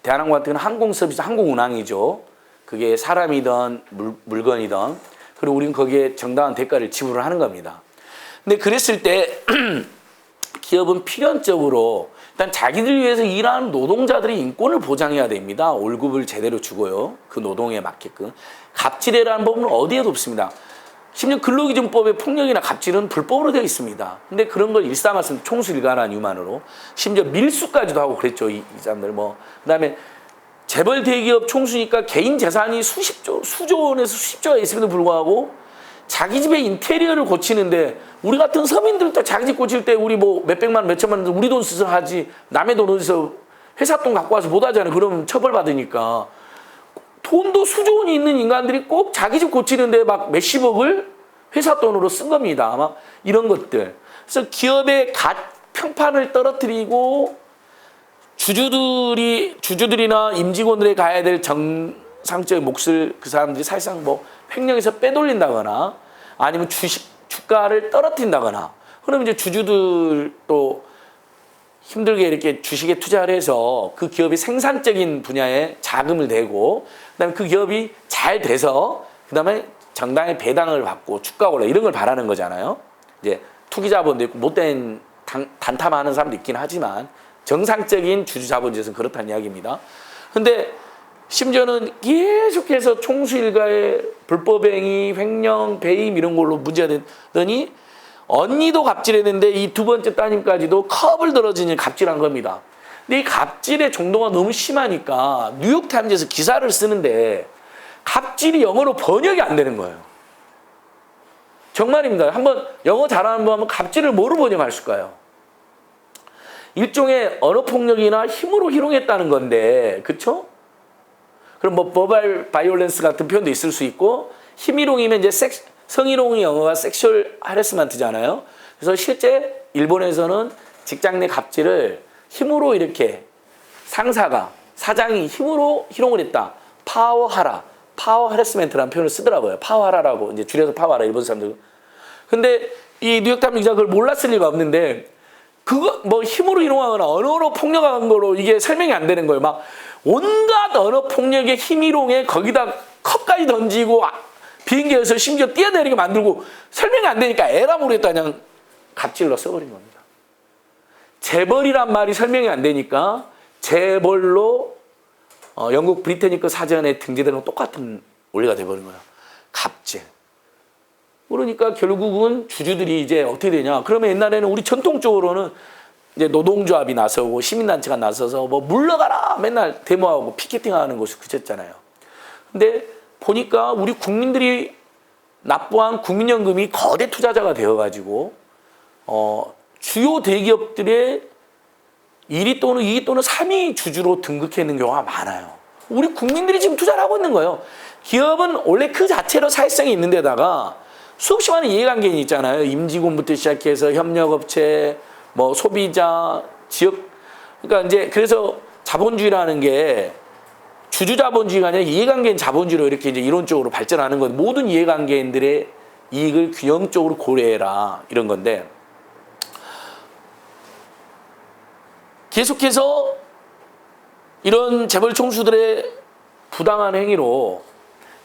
대한항공 같은 경우는 항공 서비스, 항공 운항이죠. 그게 사람이든 물건이든, 그리고 우리는 거기에 정당한 대가를 지불을 하는 겁니다. 근데 그랬을 때 기업은 필연적으로 일단 자기들 위해서 일하는 노동자들의 인권을 보장해야 됩니다. 월급을 제대로 주고요. 그 노동에 맞게끔. 갑질이라는 법은 어디에도 없습니다. 심지어 근로기준법에 폭력이나 갑질은 불법으로 되어 있습니다. 근데 그런 걸 일삼았습니다. 총수일가라는 이유만으로. 심지어 밀수까지도 하고 그랬죠. 이 사람들 그다음에 재벌 대기업 총수니까 개인 재산이 수조 원에서 수십조가 있음에도 불구하고 자기 집의 인테리어를 고치는데, 우리 같은 서민들도 자기 집 고칠 때 우리 뭐 몇백만 원, 몇천만 원 우리 돈 써서 하지, 남의 돈 어디서 회사 돈 갖고 와서 못 하잖아요. 그러면 처벌받으니까. 돈도 수조 원이 있는 인간들이 꼭 자기 집 고치는데 막 몇십억을 회사 돈으로 쓴 겁니다. 막 이런 것들. 그래서 기업의 평판을 떨어뜨리고 주주들이나 임직원들이 가야 될 정상적인 몫을 그 사람들이 사실상 뭐 횡령해서 빼돌린다거나 아니면 주가를 떨어뜨린다거나, 그러면 이제 주주들도 힘들게 이렇게 주식에 투자를 해서 그 기업이 생산적인 분야에 자금을 대고, 그다음에 그 기업이 잘 돼서 그다음에 정당의 배당을 받고 주가가 올라, 이런 걸 바라는 거잖아요. 이제 투기자본도 있고 못된 단탐하는 사람도 있긴 하지만 정상적인 주주자본주의에서는 그렇다는 이야기입니다. 근데 심지어는 계속해서 총수일가의 불법행위, 횡령, 배임 이런 걸로 문제가 되더니 언니도 갑질했는데 이 두 번째 따님까지도 컵을 들어주니 갑질한 겁니다. 근데 이 갑질의 정도가 너무 심하니까 뉴욕타임즈에서 기사를 쓰는데 갑질이 영어로 번역이 안 되는 거예요. 정말입니다. 한번 영어 잘하는 분 하면 갑질을 뭐로 번역할 수까요? 일종의 언어폭력이나 힘으로 희롱했다는 건데, 그쵸? 그럼 뭐 버벌 바이올렌스 같은 표현도 있을 수 있고, 힘희롱이면 이제 성희롱이 영어가 섹슈얼 하래스먼트잖아요. 그래서 실제 일본에서는 직장 내 갑질을 힘으로 이렇게 사장이 힘으로 희롱을 했다. 파워하라. 파워 하래스먼트라는 표현을 쓰더라고요. 파워하라라고 이제 줄여서 파워하라, 일본 사람들. 근데 이 뉴욕타임즈 기자가 그걸 몰랐을 리가 없는데, 그거 뭐 힘으로 희롱하거나 언어로 폭력한 거로 이게 설명이 안 되는 거예요. 막 온갖 언어 폭력의 힘희롱에 거기다 컵까지 던지고 비행기에서 심지어 뛰어내리게 만들고 설명이 안 되니까 에라 모르겠다 그냥 갑질로 써버린 겁니다. 재벌이란 말이 설명이 안 되니까 재벌로 영국 브리테니크 사전에 등재되는 똑같은 원리가 돼버린 거예요. 갑질. 그러니까 결국은 주주들이 이제 어떻게 되냐. 그러면 옛날에는 우리 전통적으로는 이제 노동조합이 나서고 시민단체가 나서서 뭐 물러가라 맨날 데모하고 피켓팅하는 것이 그쳤잖아요. 근데 보니까 우리 국민들이 납부한 국민연금이 거대 투자자가 되어가지고 주요 대기업들의 1위 또는 2위 또는 3위 주주로 등극해 있는 경우가 많아요. 우리 국민들이 지금 투자를 하고 있는 거예요. 기업은 원래 그 자체로 사회성이 있는 데다가 수없이 많은 이해관계인이 있잖아요. 임직원부터 시작해서 협력업체, 뭐 소비자, 지역. 그러니까 이제 그래서 자본주의라는 게 주주자본주의가 아니라 이해관계인 자본주의로 이렇게 이제 이론적으로 발전하는 건 모든 이해관계인들의 이익을 균형적으로 고려해라 이런 건데 계속해서 이런 재벌 총수들의 부당한 행위로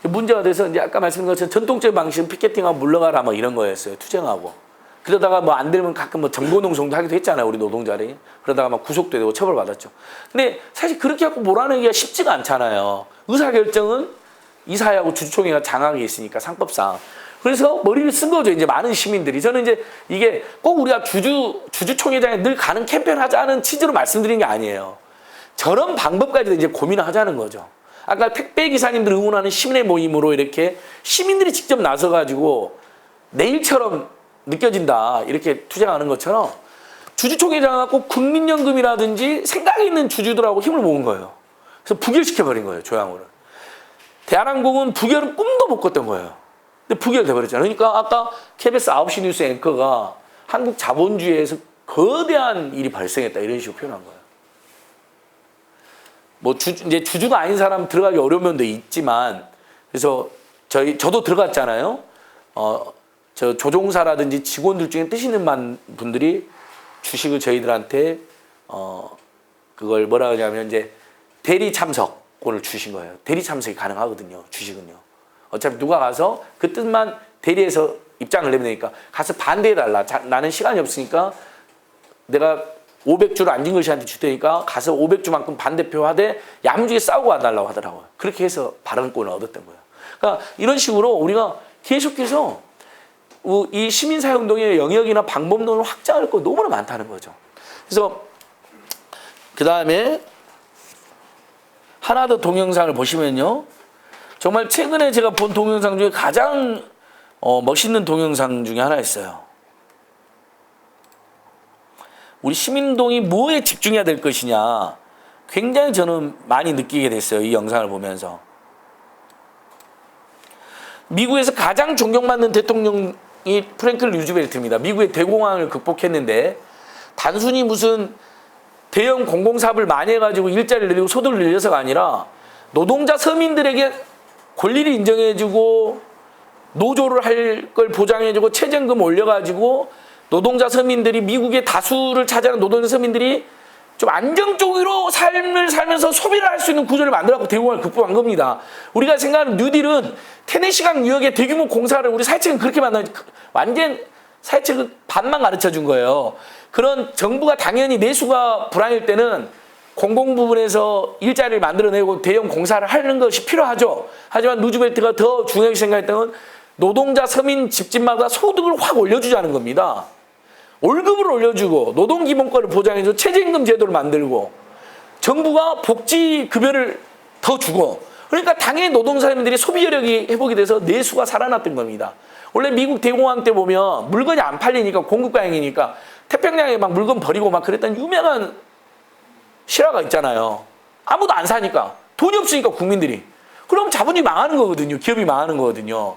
문제가 돼서 이제 아까 말씀드린 것처럼 전통적인 방식은 피켓팅하고 물러가라 뭐 이런 거였어요. 투쟁하고. 그러다가 뭐 안 되면 가끔 뭐 정보농성도 하기도 했잖아요. 우리 노동자들이. 그러다가 막 구속도 되고 처벌받았죠. 근데 사실 그렇게 하고 몰아내기가 쉽지가 않잖아요. 의사결정은 이사회하고 주주총회가 장악이 있으니까 상법상. 그래서 머리를 쓴 거죠. 이제 많은 시민들이. 저는 이제 이게 꼭 우리가 주주총회장에 늘 가는 캠페인 하자는 취지로 말씀드린 게 아니에요. 저런 방법까지도 이제 고민을 하자는 거죠. 아까 택배기사님들 응원하는 시민의 모임으로 이렇게 시민들이 직접 나서가지고 내일처럼 느껴진다. 이렇게 투쟁하는 것처럼 주주총회장은 꼭 국민연금이라든지 생각이 있는 주주들하고 힘을 모은 거예요. 그래서 부결시켜버린 거예요. 조양호를. 대한항공은 부결은 꿈도 못 꿨던 거예요. 근데 부결돼버렸잖아요. 그러니까 아까 KBS 9시 뉴스 앵커가 한국 자본주의에서 거대한 일이 발생했다. 이런 식으로 표현한 거예요. 뭐 이제 주주가 아닌 사람 들어가기 어려운 면도 있지만 그래서 저도 들어갔잖아요. 저 조종사라든지 직원들 중에 뜻 있는 분들이 주식을 저희들한테 그걸 뭐라 하냐면 이제 대리 참석권을 주신 거예요. 대리 참석이 가능하거든요. 주식은요. 어차피 누가 가서 그 뜻만 대리해서 입장을 내면 되니까 가서 반대해달라. 나는 시간이 없으니까 내가 500주를 안진걸씨한테 줄 테니까 가서 500주만큼 반대표 하되 야무지게 싸우고 와달라고 하더라고요. 그렇게 해서 발언권을 얻었던 거예요. 그러니까 이런 식으로 우리가 계속해서 이 시민사회운동의 영역이나 방법론을 확장할 거 너무나 많다는 거죠. 그래서 그 다음에 하나 더 동영상을 보시면요. 정말 최근에 제가 본 동영상 중에 가장 멋있는 동영상 중에 하나였어요. 우리 시민운동이 뭐에 집중해야 될 것이냐 굉장히 저는 많이 느끼게 됐어요. 이 영상을 보면서. 미국에서 가장 존경받는 대통령이 프랭클 루즈벨트입니다. 미국의 대공황을 극복했는데 단순히 무슨 대형 공공사업을 많이 해가지고 일자리를 늘리고 소득을 늘려서가 아니라 노동자 서민들에게 권리를 인정해주고 노조를 할 걸 보장해주고 최저임금 올려가지고 노동자 서민들이 미국의 다수를 차지하는 노동자 서민들이 좀 안정적으로 삶을 살면서 소비를 할 수 있는 구조를 만들어갖고 대공황을 극복한 겁니다. 우리가 생각하는 뉴딜은 테네시강 유역의 대규모 공사를 우리 사회책은 그렇게 만나 완전 사회책은 반만 가르쳐 준 거예요. 그런 정부가 당연히 내수가 불황일 때는 공공 부분에서 일자리를 만들어내고 대형 공사를 하는 것이 필요하죠. 하지만 루즈벨트가 더 중요하게 생각했던 건 노동자 서민 집집마다 소득을 확 올려주자는 겁니다. 월급을 올려주고 노동기본권을 보장해서 최저임금 제도를 만들고 정부가 복지급여를 더 주고 그러니까 당연히 노동사님들이 소비여력이 회복이 돼서 내수가 살아났던 겁니다. 원래 미국 대공황 때 보면 물건이 안 팔리니까 공급과잉이니까 태평양에 막 물건 버리고 막 그랬던 유명한 실화가 있잖아요. 아무도 안 사니까 돈이 없으니까 국민들이 그럼 자본주의 망하는 거거든요. 기업이 망하는 거거든요.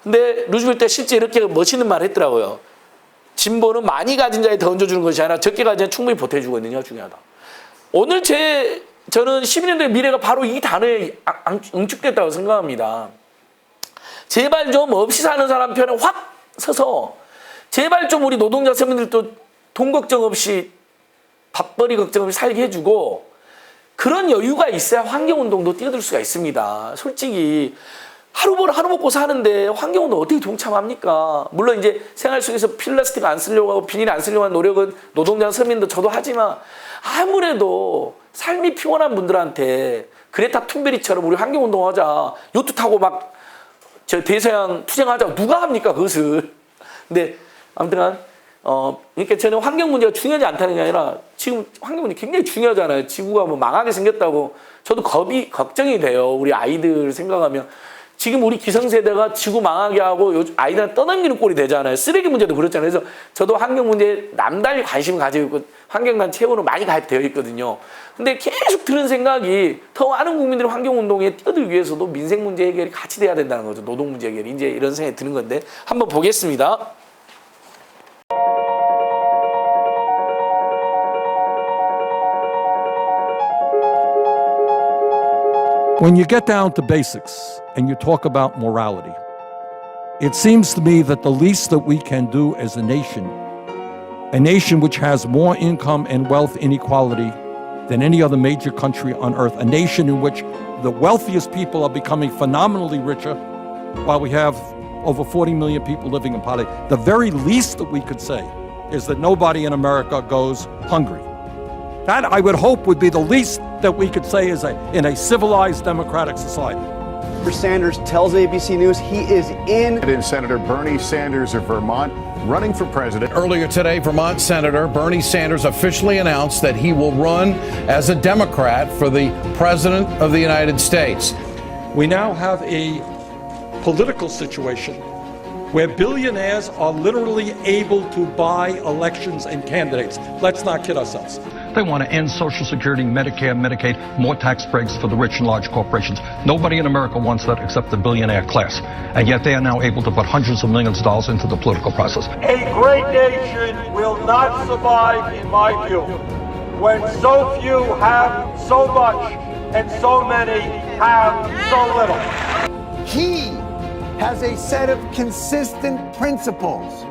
근데 루즈벨트가 실제 이렇게 멋있는 말을 했더라고요. 진보는 많이 가진 자에 더 얹어주는 것이 아니라 적게 가진 자에 충분히 보태주거든요. 중요하다. 오늘 저는 11년도의 미래가 바로 이 단어에 응축됐다고 생각합니다. 제발 좀 없이 사는 사람 편에 확 서서 제발 좀 우리 노동자 서민들도 돈 걱정 없이 밥벌이 걱정 없이 살게 해주고 그런 여유가 있어야 환경운동도 뛰어들 수가 있습니다. 솔직히 하루 먹고 사는데 환경운동 어떻게 동참합니까? 물론 이제 생활 속에서 플라스틱 안 쓰려고 하고 비닐 안 쓰려고 하는 노력은 노동자 서민도 저도 하지만 아무래도 삶이 피곤한 분들한테 그레타 툰베리처럼 우리 환경운동하자 요트 타고 막 저 대서양 투쟁하자 누가 합니까 그것을. 근데 아무튼 그러니까 저는 환경 문제가 중요하지 않다는 게 아니라 지금 환경 문제 굉장히 중요하잖아요. 지구가 뭐 망하게 생겼다고 저도 걱정이 돼요. 우리 아이들 생각하면 지금 우리 기성세대가 지구 망하게 하고 아이들한테 떠넘기는 꼴이 되잖아요. 쓰레기 문제도 그렇잖아요. 그래서 저도 환경 문제에 남달리 관심을 가지고 있고 환경단 체험으로 많이 가입되어 있거든요. 근데 계속 드는 생각이 더 많은 국민들이 환경운동에 뛰어들기 위해서도 민생 문제 해결이 같이 돼야 된다는 거죠. 노동 문제 해결이. 이제 이런 생각이 드는 건데 한번 보겠습니다. When you get down to basics and you talk about morality, It seems to me that the least that we can do as a nation which has more income and wealth inequality than any other major country on earth, a nation in which the wealthiest people are becoming phenomenally richer while we have over 40 million people living in poverty. The very least that we could say is that nobody in America goes hungry. That, I would hope, would be the least that we could say in a civilized democratic society. Senator Sanders tells ABC News he is in. Senator Bernie Sanders of Vermont running for president. Earlier today, Vermont Senator Bernie Sanders officially announced that he will run as a Democrat for the President of the United States. We now have a political situation where billionaires are literally able to buy elections and candidates. Let's not kid ourselves. They want to end Social Security, Medicare, Medicaid, more tax breaks for the rich and large corporations. Nobody in America wants that except the billionaire class. And yet they are now able to put hundreds of millions of dollars into the political process. A great nation will not survive, in my view, when so few have so much and so many have so little. He has a set of consistent principles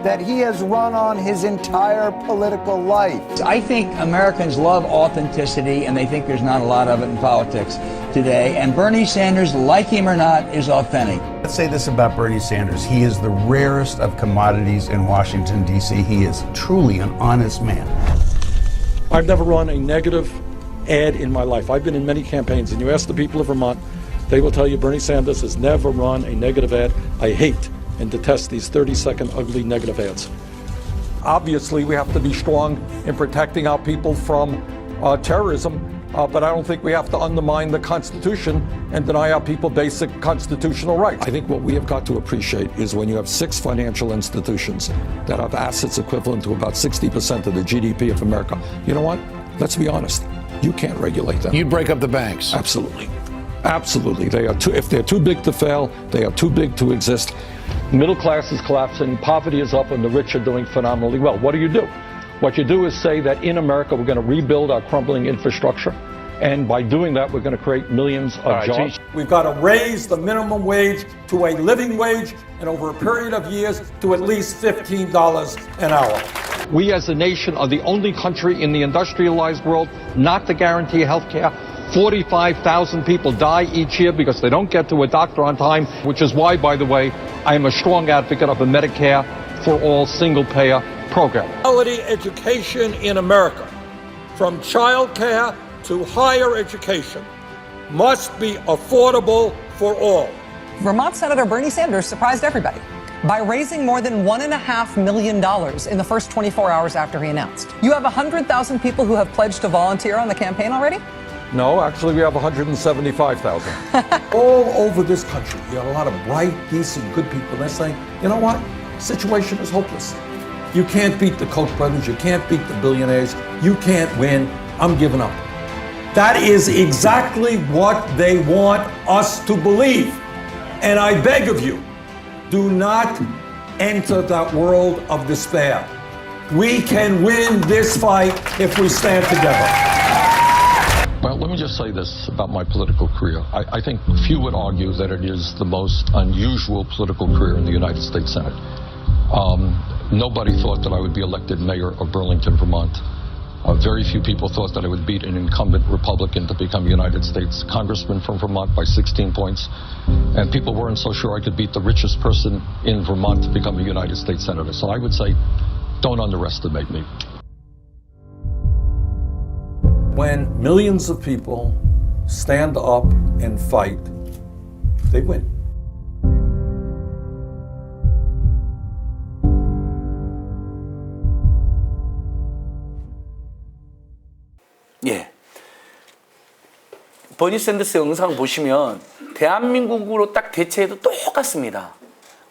that he has run on his entire political life. I think Americans love authenticity, and they think there's not a lot of it in politics today. And Bernie Sanders, like him or not, is authentic. Let's say this about Bernie Sanders. He is the rarest of commodities in Washington, D.C. He is truly an honest man. I've never run a negative ad in my life. I've been in many campaigns, and you ask the people of Vermont, they will tell you Bernie Sanders has never run a negative ad. I hate and detest these 30-second ugly negative ads. Obviously, we have to be strong in protecting our people from terrorism, but I don't think we have to undermine the Constitution and deny our people basic constitutional rights. I think what we have got to appreciate is when you have 6 financial institutions that have assets equivalent to about 60% of the GDP of America, you know what? Let's be honest. You can't regulate them. You'd break up the banks. Absolutely. Absolutely. They are if they're too big to fail, they are too big to exist. Middle class is collapsing, poverty is up, and the rich are doing phenomenally well. What do? What you do is say that in America we're going to rebuild our crumbling infrastructure, and by doing that we're going to create millions of jobs. We've got to raise the minimum wage to a living wage, and over a period of years to at least $15 an hour. We as a nation are the only country in the industrialized world not to guarantee health care. 45,000 people die each year because they don't get to a doctor on time, which is why, by the way, I am a strong advocate of a Medicare for all single-payer program. Quality education in America, from child care to higher education, must be affordable for all. Vermont Senator Bernie Sanders surprised everybody by raising more than $1.5 million in the first 24 hours after he announced. You have 100,000 people who have pledged to volunteer on the campaign already? No, actually we have 175,000. All over this country, you have a lot of bright, decent, good people. They're saying, you know what? Situation is hopeless. You can't beat the Koch brothers. You can't beat the billionaires. You can't win. I'm giving up. That is exactly what they want us to believe. And I beg of you, do not enter that world of despair. We can win this fight if we stand together. Well, let me just say this about my political career. I think few would argue that it is the most unusual political career in the United States Senate. Nobody thought that I would be elected mayor of Burlington, Vermont. Very few people thought that I would beat an incumbent Republican to become a United States congressman from Vermont by 16 points. And people weren't so sure I could beat the richest person in Vermont to become a United States senator. So I would say, don't underestimate me. When millions of people stand up and fight, they win. 예. 버니 샌더스 영상 보시면 대한민국으로 딱 대체해도 똑같습니다.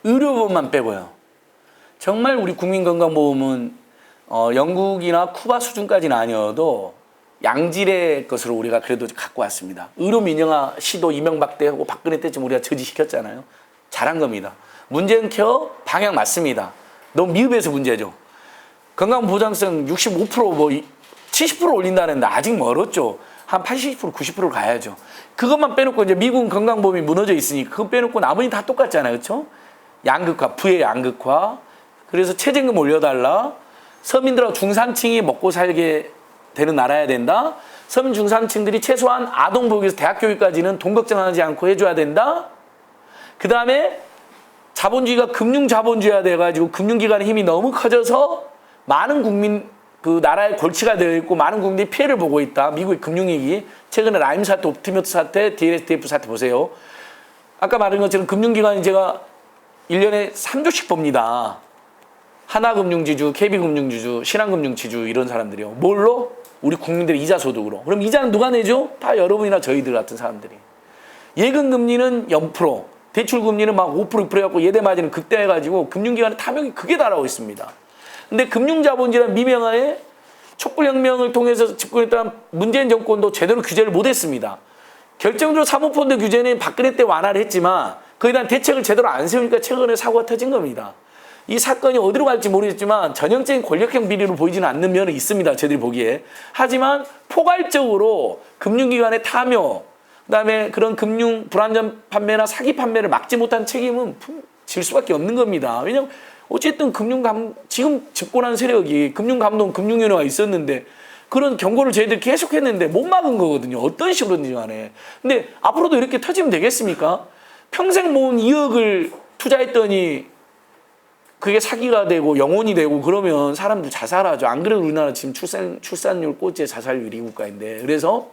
의료보험만 빼고요. 정말 우리 국민건강보험은 영국이나 쿠바 수준까지는 아니어도 양질의 것으로 우리가 그래도 갖고 왔습니다. 의료 민영화 시도 이명박 때하고 박근혜 때쯤 우리가 저지시켰잖아요. 잘한 겁니다. 문제는 케어 방향 맞습니다. 너무 미흡해서 문제죠. 건강보장성 65% 뭐 70% 올린다는데 아직 멀었죠. 한 80%, 90% 가야죠. 그것만 빼놓고 이제 미국은 건강보험이 무너져 있으니 그거 빼놓고 나머지 다 똑같잖아요. 그렇죠? 양극화, 부의 양극화. 그래서 최저임금 올려달라. 서민들하고 중산층이 먹고 살게 되는 나라야 된다. 서민 중산층들이 최소한 아동복에서 대학교육까지는 돈 걱정하지 않고 해줘야 된다. 그 다음에 자본주의가 금융자본주의가 돼가지고 금융기관의 힘이 너무 커져서 많은 국민, 그 나라의 골치가 되어 있고 많은 국민들이 피해를 보고 있다. 미국의 금융위기. 최근에 라임 사태, 옵티머스 사태, DLSTF 사태 보세요. 아까 말한 것처럼 금융기관이 제가 1년에 3조씩 봅니다. 하나금융지주, KB금융지주, 신한금융지주 이런 사람들이요. 뭘로? 우리 국민들의 이자 소득으로. 그럼 이자는 누가 내죠? 다 여러분이나 저희들 같은 사람들이. 예금금리는 0%, 대출금리는 막 5%, 6% 해갖고 예대마진은 극대화해가지고 금융기관의 탐욕이 크게 달하고 있습니다. 근데 금융자본주의라는 미명하에 촛불혁명을 통해서 집권했던 문재인 정권도 제대로 규제를 못했습니다. 결정적으로 사모펀드 규제는 박근혜 때 완화를 했지만 그에 대한 대책을 제대로 안 세우니까 최근에 사고가 터진 겁니다. 이 사건이 어디로 갈지 모르겠지만 전형적인 권력형 비리로 보이지는 않는 면은 있습니다. 저희들이 보기에. 하지만 포괄적으로 금융기관의 탐욕, 그다음에 그런 금융 불안전 판매나 사기 판매를 막지 못한 책임은 질 수밖에 없는 겁니다. 왜냐하면 어쨌든 지금 집권한 세력이 금융감독, 금융위원회가 있었는데 그런 경고를 저희들이 계속 했는데 못 막은 거거든요. 어떤 식으로든지 간에. 근데 앞으로도 이렇게 터지면 되겠습니까? 평생 모은 2억을 투자했더니 그게 사기가 되고 영혼이 되고 그러면 사람들 자살하죠. 안 그래도 우리나라 지금 출산율 꼴찌 자살률 2국가인데. 그래서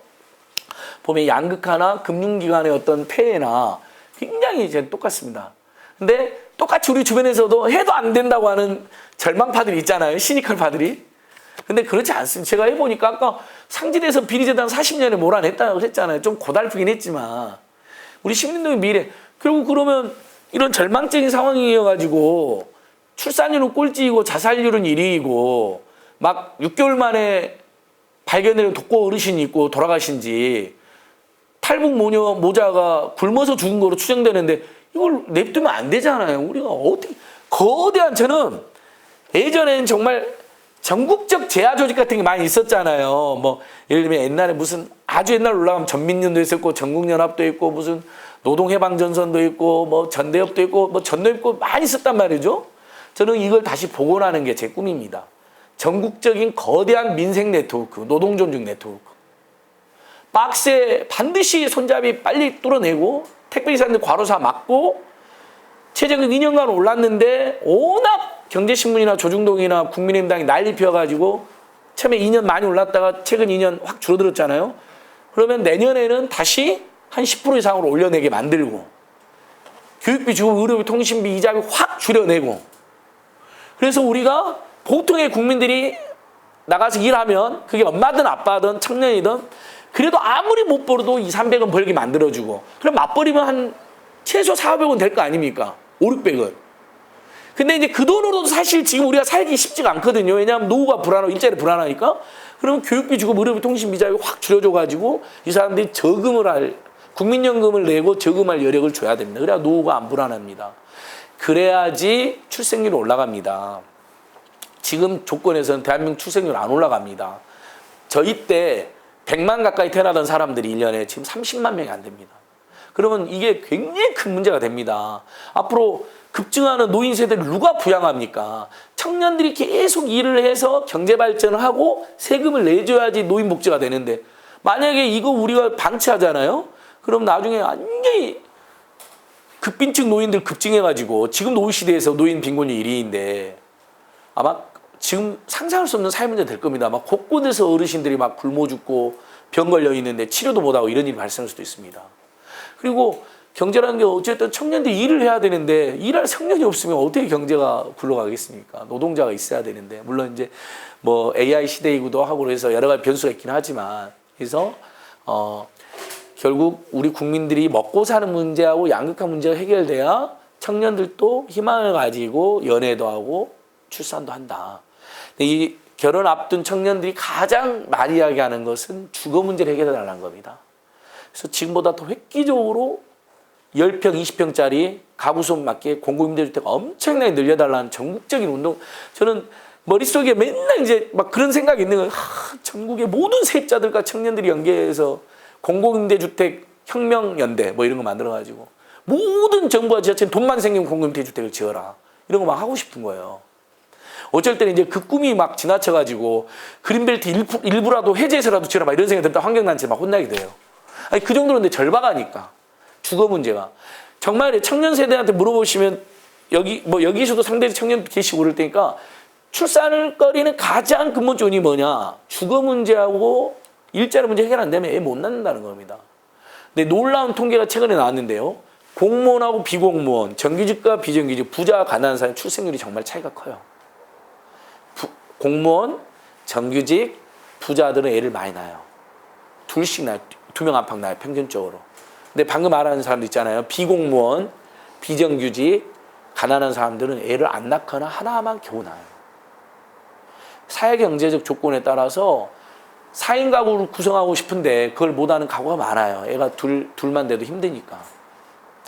보면 양극화나 금융기관의 어떤 폐해나 굉장히 이제 똑같습니다. 근데 똑같이 우리 주변에서도 해도 안 된다고 하는 절망파들이 있잖아요. 시니컬파들이. 근데 그렇지 않습니다. 제가 해보니까 아까 상진에서 비리재단 40년에 몰아냈다고 했잖아요. 좀 고달프긴 했지만 우리 시민들의 미래. 결국 그러면 이런 절망적인 상황이어가지고 출산율은 꼴찌이고 자살률은 1위이고 막 6개월 만에 발견된 독거 어르신이 있고 돌아가신지 탈북 모자가 굶어서 죽은 거로 추정되는데 이걸 냅두면 안 되잖아요. 우리가 어떻게 거대한 저는 예전에는 정말 전국적 재하 조직 같은 게 많이 있었잖아요. 뭐 예를 들면 옛날에 무슨 아주 옛날 올라가면 전민련도 있었고 전국연합도 있고 무슨 노동해방전선도 있고 뭐 전대협도 있고 뭐 전노협도 많이 있었단 말이죠. 저는 이걸 다시 복원하는 게 제 꿈입니다. 전국적인 거대한 민생 네트워크, 노동존중 네트워크. 박스에 반드시 손잡이 빨리 뚫어내고 택배기사님들 과로사 막고 최저임금 2년간 올랐는데 워낙 경제신문이나 조중동이나 국민의힘당이 난리 피워가지고 처음에 2년 많이 올랐다가 최근 2년 확 줄어들었잖아요. 그러면 내년에는 다시 한 10% 이상으로 올려내게 만들고 교육비, 주급, 의료비, 통신비, 이자비 확 줄여내고 그래서 우리가 보통의 국민들이 나가서 일하면 그게 엄마든 아빠든 청년이든 그래도 아무리 못 벌어도 200~300원 벌게 만들어주고 그럼 맞벌이면 한 최소 400원 될 거 아닙니까? 500~600원. 근데 이제 그 돈으로도 사실 지금 우리가 살기 쉽지가 않거든요. 왜냐하면 노후가 불안하고 일자리 불안하니까 그러면 교육비, 주급, 의료비, 통신비, 이자비 확 줄여줘가지고 이 사람들이 저금을 할 국민연금을 내고 저금할 여력을 줘야 됩니다. 그래야 노후가 안 불안합니다. 그래야지 출생률이 올라갑니다. 지금 조건에서는 대한민국 출생률 안 올라갑니다. 저희 때 100만 가까이 태어나던 사람들이 1년에 지금 30만 명이 안 됩니다. 그러면 이게 굉장히 큰 문제가 됩니다. 앞으로 급증하는 노인 세대를 누가 부양합니까? 청년들이 계속 일을 해서 경제 발전을 하고 세금을 내줘야지 노인 복지가 되는데 만약에 이거 우리가 방치하잖아요? 그럼 나중에 완전히 극빈층 노인들 급증해가지고 지금도 OECD에서 노인 빈곤율 1위인데 아마 지금 상상할 수 없는 사회 문제 될 겁니다. 막 곳곳에서 어르신들이 막 굶어 죽고 병 걸려 있는데 치료도 못하고 이런 일이 발생할 수도 있습니다. 그리고 경제라는 게 어쨌든 청년들이 일을 해야 되는데 일할 청년이 없으면 어떻게 경제가 굴러가겠습니까? 노동자가 있어야 되는데 물론 이제 뭐 AI 시대이기도 하고 그래서 여러 가지 변수가 있긴 하지만 그래서 결국 우리 국민들이 먹고 사는 문제하고 양극화 문제가 해결돼야 청년들도 희망을 가지고 연애도 하고 출산도 한다. 이 결혼 앞둔 청년들이 가장 많이 이야기하는 것은 주거 문제를 해결해달라는 겁니다. 그래서 지금보다 더 획기적으로 10평, 20평짜리 가구수 맞게 공공임대주택 엄청나게 늘려달라는 전국적인 운동. 저는 머릿속에 맨날 이제 막 그런 생각이 있는 거예요. 전국의 모든 세입자들과 청년들이 연계해서 공공임대주택 혁명연대 뭐 이런 거 만들어가지고 모든 정부와 지자체는 돈만 생기면 공공임대주택을 지어라. 이런 거 막 하고 싶은 거예요. 어쩔 때는 이제 그 꿈이 막 지나쳐가지고 그린벨트 일부라도 해제해서라도 지어라 막 이런 생각이 들다 환경단체 막 혼나게 돼요. 아니 그 정도로 근데 절박하니까 주거 문제가 정말 청년 세대한테 물어보시면 여기서도 상대적으로 청년 계시고 그럴 테니까 출산을 꺼리는 가장 근본적 원인이 뭐냐? 주거 문제하고 일자리 문제 해결 안 되면 애 못 낳는다는 겁니다. 근데 놀라운 통계가 최근에 나왔는데요. 공무원하고 비공무원, 정규직과 비정규직, 부자, 가난한 사람 출생률이 정말 차이가 커요. 공무원, 정규직, 부자들은 애를 많이 낳아요. 둘씩 낳아요. 2명 안팎 낳아요. 평균적으로. 근데 방금 말하는 사람들 있잖아요. 비공무원, 비정규직, 가난한 사람들은 애를 안 낳거나 하나만 겨우 낳아요. 사회경제적 조건에 따라서 4인 가구를 구성하고 싶은데 그걸 못하는 가구가 많아요. 애가 둘만 돼도 힘드니까.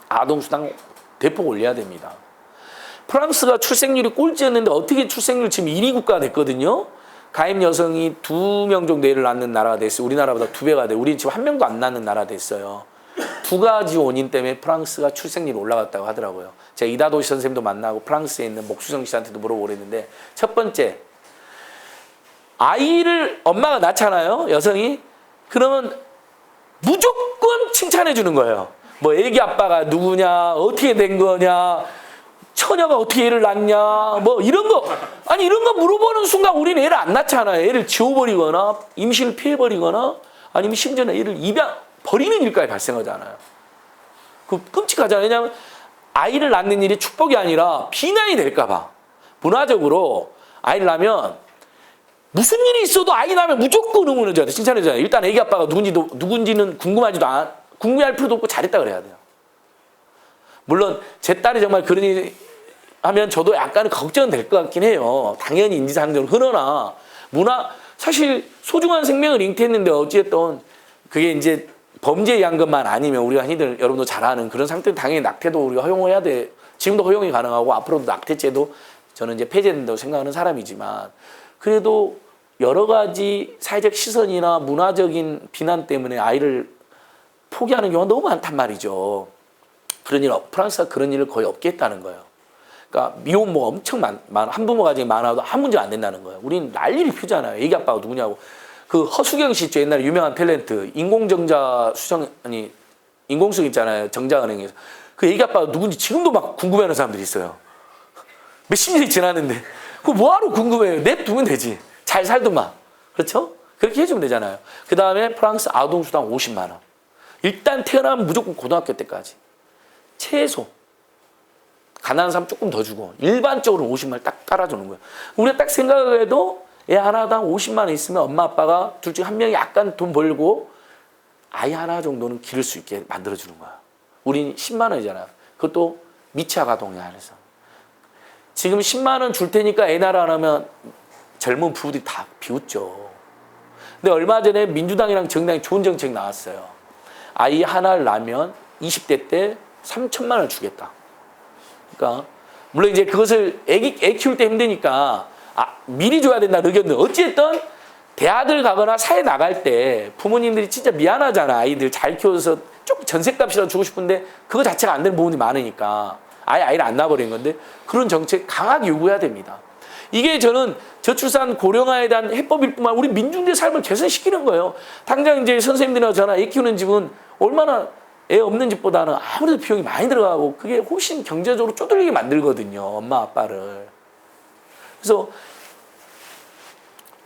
아동수당 대폭 올려야 됩니다. 프랑스가 출생률이 꼴찌였는데 어떻게 출생률 지금 1위 국가가 됐거든요. 가임 여성이 2명 정도 애를 낳는 나라가 됐어요. 우리나라보다 2배가 돼요. 우리는 지금 1명도 안 낳는 나라 됐어요. 2가지 원인 때문에 프랑스가 출생률이 올라갔다고 하더라고요. 제가 이다도시 선생님도 만나고 프랑스에 있는 목수성 씨한테도 물어보고 그랬는데 첫 번째, 아이를 엄마가 낳잖아요. 여성이. 그러면 무조건 칭찬해 주는 거예요. 뭐 애기 아빠가 누구냐, 어떻게 된 거냐, 처녀가 어떻게 애를 낳냐, 뭐 이런 거. 아니 이런 거 물어보는 순간 우리는 애를 안 낳잖아요. 애를 지워버리거나 임신을 피해버리거나 아니면 심지어는 애를 버리는 일까지 발생하잖아요. 그 끔찍하잖아요. 왜냐하면 아이를 낳는 일이 축복이 아니라 비난이 될까 봐. 문화적으로 아이를 낳으면 무슨 일이 있어도 아이 낳으면 무조건 응원해줘야 돼. 칭찬해줘야 돼. 일단 애기 아빠가 누군지는 궁금해할 필요도 없고 잘했다 그래야 돼요. 물론 제 딸이 정말 그러니 하면 저도 약간은 걱정은 될 것 같긴 해요. 당연히 인지상정은 그러나 사실 소중한 생명을 잉태했는데 어찌됐든 그게 이제 범죄에 의한 것만 아니면 우리가 흔히들 여러분도 잘 아는 그런 상태는 당연히 낙태도 우리가 허용해야 돼. 지금도 허용이 가능하고 앞으로도 낙태죄도 저는 이제 폐지된다고 생각하는 사람이지만 그래도 여러 가지 사회적 시선이나 문화적인 비난 때문에 아이를 포기하는 경우가 너무 많단 말이죠. 프랑스가 그런 일을 거의 없게 했다는 거예요. 그러니까 미혼모가 엄청 한부모 가정이 많아도 한 문제가 안 된다는 거예요. 우리는 난리를 피우잖아요. 애기 아빠가 누구냐고. 그 허수경 씨 있죠. 옛날에 유명한 탤런트. 인공수경 있잖아요. 정자은행에서. 그 애기 아빠가 누군지 지금도 막 궁금해하는 사람들이 있어요. 몇십 년이 지났는데. 그거 뭐하러 궁금해요. 냅두면 되지. 잘 살더만. 그렇죠? 그렇게 해주면 되잖아요. 그 다음에 프랑스 아동수당 50만 원. 일단 태어나면 무조건 고등학교 때까지. 최소. 가난한 사람 조금 더 주고 일반적으로 50만 원 딱 깔아주는 거예요. 우리가 딱 생각을 해도 애 하나당 50만 원 있으면 엄마 아빠가 둘 중 한 명이 약간 돈 벌고 아이 하나 정도는 기를 수 있게 만들어주는 거야. 우린 10만 원이잖아요. 그것도 미취학 아동에 한해서. 지금 10만 원 줄 테니까 애 낳으라 하면 젊은 부부들이 다 비웃죠. 근데 얼마 전에 민주당이랑 정당이 좋은 정책 나왔어요. 아이 하나를 낳으면 20대 때 3천만 원을 주겠다. 그러니까 물론 이제 그것을 애 키울 때 힘드니까 미리 줘야 된다는 의견도 어찌됐든 대학을 가거나 사회 나갈 때 부모님들이 진짜 미안하잖아. 아이들 잘 키워서 조금 전셋값이라도 주고 싶은데 그거 자체가 안 되는 부분이 많으니까 아이를 안 낳아버린 건데 그런 정책 강하게 요구해야 됩니다. 이게 저는 저출산 고령화에 대한 해법일 뿐만 아니라 우리 민중들의 삶을 개선시키는 거예요. 당장 이제 선생님들이나 저나 애 키우는 집은 얼마나 애 없는 집보다는 아무래도 비용이 많이 들어가고 그게 훨씬 경제적으로 쪼들리게 만들거든요. 엄마 아빠를. 그래서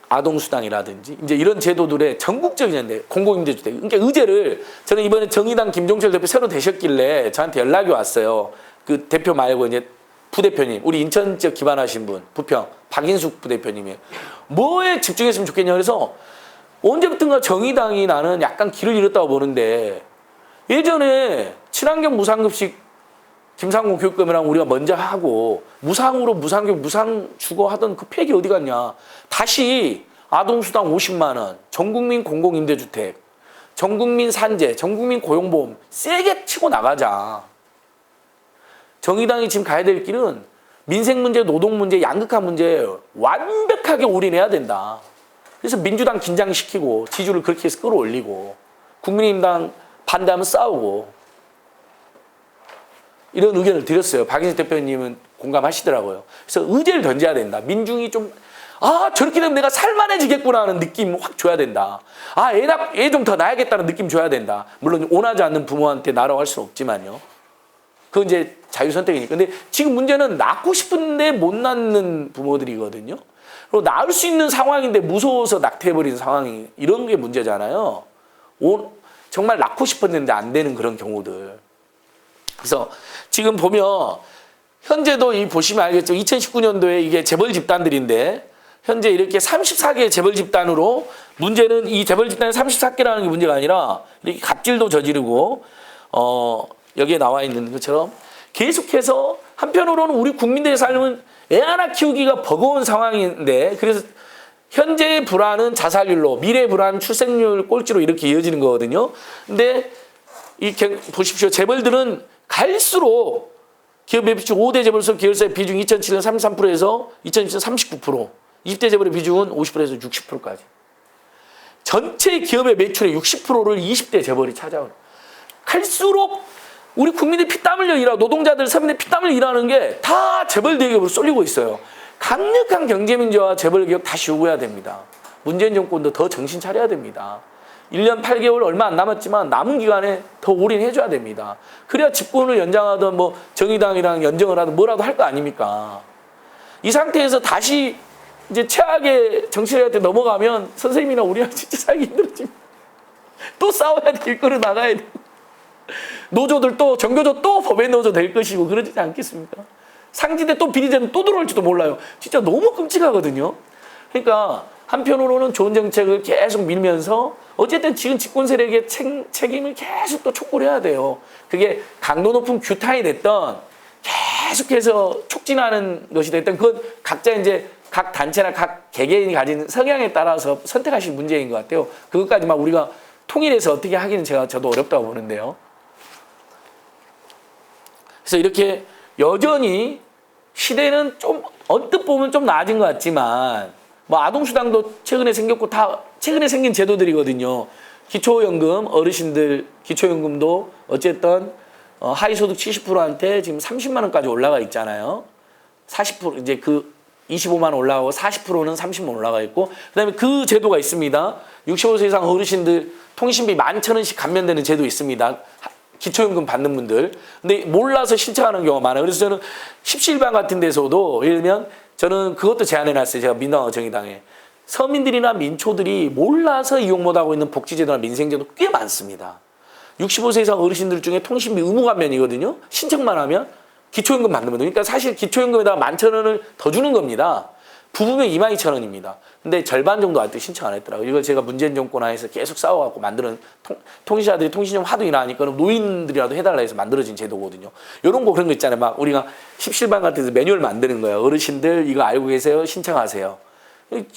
아동수당이라든지 이제 이런 제도들의 전국적인 공공임대주택. 그러니까 의제를 저는 이번에 정의당 김종철 대표 새로 되셨길래 저한테 연락이 왔어요. 그 대표 말고 이제 부대표님, 우리 인천 지역 기반하신 분, 부평 박인숙 부대표님이 뭐에 집중했으면 좋겠냐 그래서 언제부턴가 정의당이 나는 약간 길을 잃었다고 보는데 예전에 친환경 무상급식 김상곤 교육감이랑 우리가 먼저 하고 무상으로 무상교육 무상 주거 하던 그 폐기 어디 갔냐. 다시 아동수당 50만 원, 전국민 공공임대주택, 전국민 산재, 전국민 고용보험 세게 치고 나가자. 정의당이 지금 가야 될 길은 민생문제, 노동문제, 양극화 문제 완벽하게 올인해야 된다. 그래서 민주당 긴장시키고 지지율을 그렇게 해서 끌어올리고 국민의힘당 반대하면 싸우고 이런 의견을 드렸어요. 박인식 대표님은 공감하시더라고요. 그래서 의제를 던져야 된다. 민중이 좀 저렇게 되면 내가 살만해지겠구나 하는 느낌 확 줘야 된다. 애 좀 더 낳아야겠다는 느낌 줘야 된다. 물론 원하지 않는 부모한테 낳으라고 할 수는 없지만요. 그건 이제 자유선택이니까. 근데 지금 문제는 낳고 싶은데 못 낳는 부모들이거든요. 그리고 낳을 수 있는 상황인데 무서워서 낙태해버리는 상황이 이런 게 문제잖아요. 정말 낳고 싶었는데 안 되는 그런 경우들. 그래서 지금 보면 현재도 보시면 알겠죠. 2019년도에 이게 재벌 집단들인데 현재 이렇게 34개의 재벌 집단으로 문제는 이 재벌 집단이 34개라는 게 문제가 아니라 이렇게 갑질도 저지르고 여기에 나와 있는 것처럼 계속해서 한편으로는 우리 국민들의 삶은 애 하나 키우기가 버거운 상황인데 그래서 현재의 불안은 자살률로 미래 불안 출생률 꼴찌로 이렇게 이어지는 거거든요. 근데 보십시오. 재벌들은 갈수록 기업 매출주 5대 재벌소 계열사의 비중 2007년 33%에서 2020년 39%, 20대 재벌의 비중은 50%에서 60%까지. 전체 기업의 매출의 60%를 20대 재벌이 차지하는. 갈수록 우리 국민들 피땀 흘려 일하고 노동자들 서민들 피땀 흘려 일하는 게 다 재벌 대기업으로 쏠리고 있어요. 강력한 경제민주화 재벌 개혁 다시 요구해야 됩니다. 문재인 정권도 더 정신 차려야 됩니다. 1년 8개월 얼마 안 남았지만 남은 기간에 더 올인해줘야 됩니다. 그래야 집권을 연장하든 정의당이랑 연정을 하든 뭐라도 할 거 아닙니까? 이 상태에서 다시 이제 최악의 정치력한테 넘어가면 선생님이나 우리랑 진짜 살기 힘들어집니다. 또 싸워야 돼. 일거리 나가야 돼. 노조들 또 정교조 또 법의 노조 될 것이고 그러지 않겠습니까? 상지대 또 비리대는 또 들어올지도 몰라요. 진짜 너무 끔찍하거든요. 그러니까 한편으로는 좋은 정책을 계속 밀면서 어쨌든 지금 집권 세력의 책임을 계속 또 촉구를 해야 돼요. 그게 강도 높은 규탄이 됐던 계속해서 촉진하는 것이 됐던 그건 각자 이제 각 단체나 각 개개인이 가진 성향에 따라서 선택하실 문제인 것 같아요. 그것까지 막 우리가 통일해서 어떻게 하기는 저도 어렵다고 보는데요. 그래서 이렇게 여전히 시대는 좀 언뜻 보면 좀 나아진 것 같지만 아동수당도 최근에 생겼고 다 최근에 생긴 제도들이거든요. 기초연금, 어르신들 기초연금도 어쨌든 하위소득 70%한테 지금 30만 원까지 올라가 있잖아요. 40% 이제 25만 원 올라가고 40%는 30만 원 올라가 있고 그다음에 그 제도가 있습니다. 65세 이상 어르신들 통신비 11,000원씩 감면되는 제도 있습니다. 기초연금 받는 분들. 근데 몰라서 신청하는 경우가 많아요. 그래서 저는 십시일반 같은 데서도 예를 들면 저는 그것도 제안해놨어요. 제가 민당하고 정의당에. 서민들이나 민초들이 몰라서 이용 못하고 있는 복지제도나 민생제도 꽤 많습니다. 65세 이상 어르신들 중에 통신비 의무 감면이거든요. 신청만 하면 기초연금 받는 분들. 그러니까 사실 기초연금에다가 11,000원을 더 주는 겁니다. 부부면 22,000원입니다. 근데 절반 정도 아직도 신청 안 했더라고요. 이걸 제가 문재인 정권 하에서 계속 싸워갖고 만드는 통신사들이 통신 좀 하도 일하니까 노인들이라도 해달라 해서 만들어진 제도거든요. 이런 거 그런 거 있잖아요. 막 우리가 십실반 같은 데서 매뉴얼 만드는 거예요. 어르신들 이거 알고 계세요? 신청하세요.